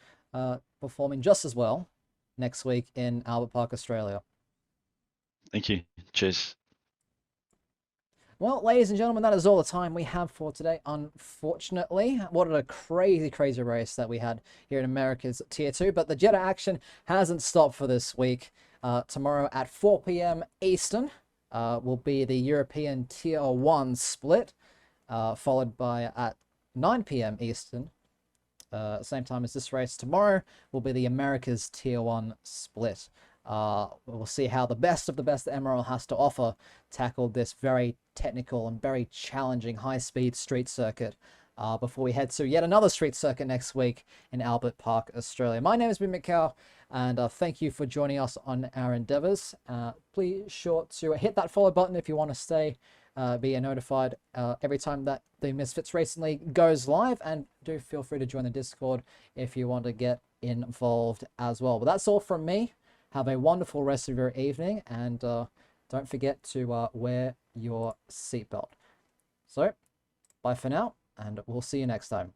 performing just as well next week in Albert Park, Australia. Thank you. Cheers. Well, ladies and gentlemen, that is all the time we have for today, unfortunately. What a crazy, crazy race that we had here in America's Tier 2. But the Jeddah action hasn't stopped for this week. Tomorrow at 4 p.m. Eastern will be the European Tier 1 split, followed by at 9 p.m. Eastern, same time as this race. Tomorrow will be the America's Tier 1 split. We'll see how the best of the best that MRL has to offer tackle this very technical and very challenging high-speed street circuit before we head to yet another street circuit next week in Albert Park, Australia. My name has been Mikhail, and thank you for joining us on our endeavors. Please sure to hit that follow button if you want to stay, be notified every time that the Misfits Racing League goes live, and do feel free to join the Discord if you want to get involved as well. But that's all from me. Have a wonderful rest of your evening, and don't forget to wear your seatbelt. So, bye for now, and we'll see you next time.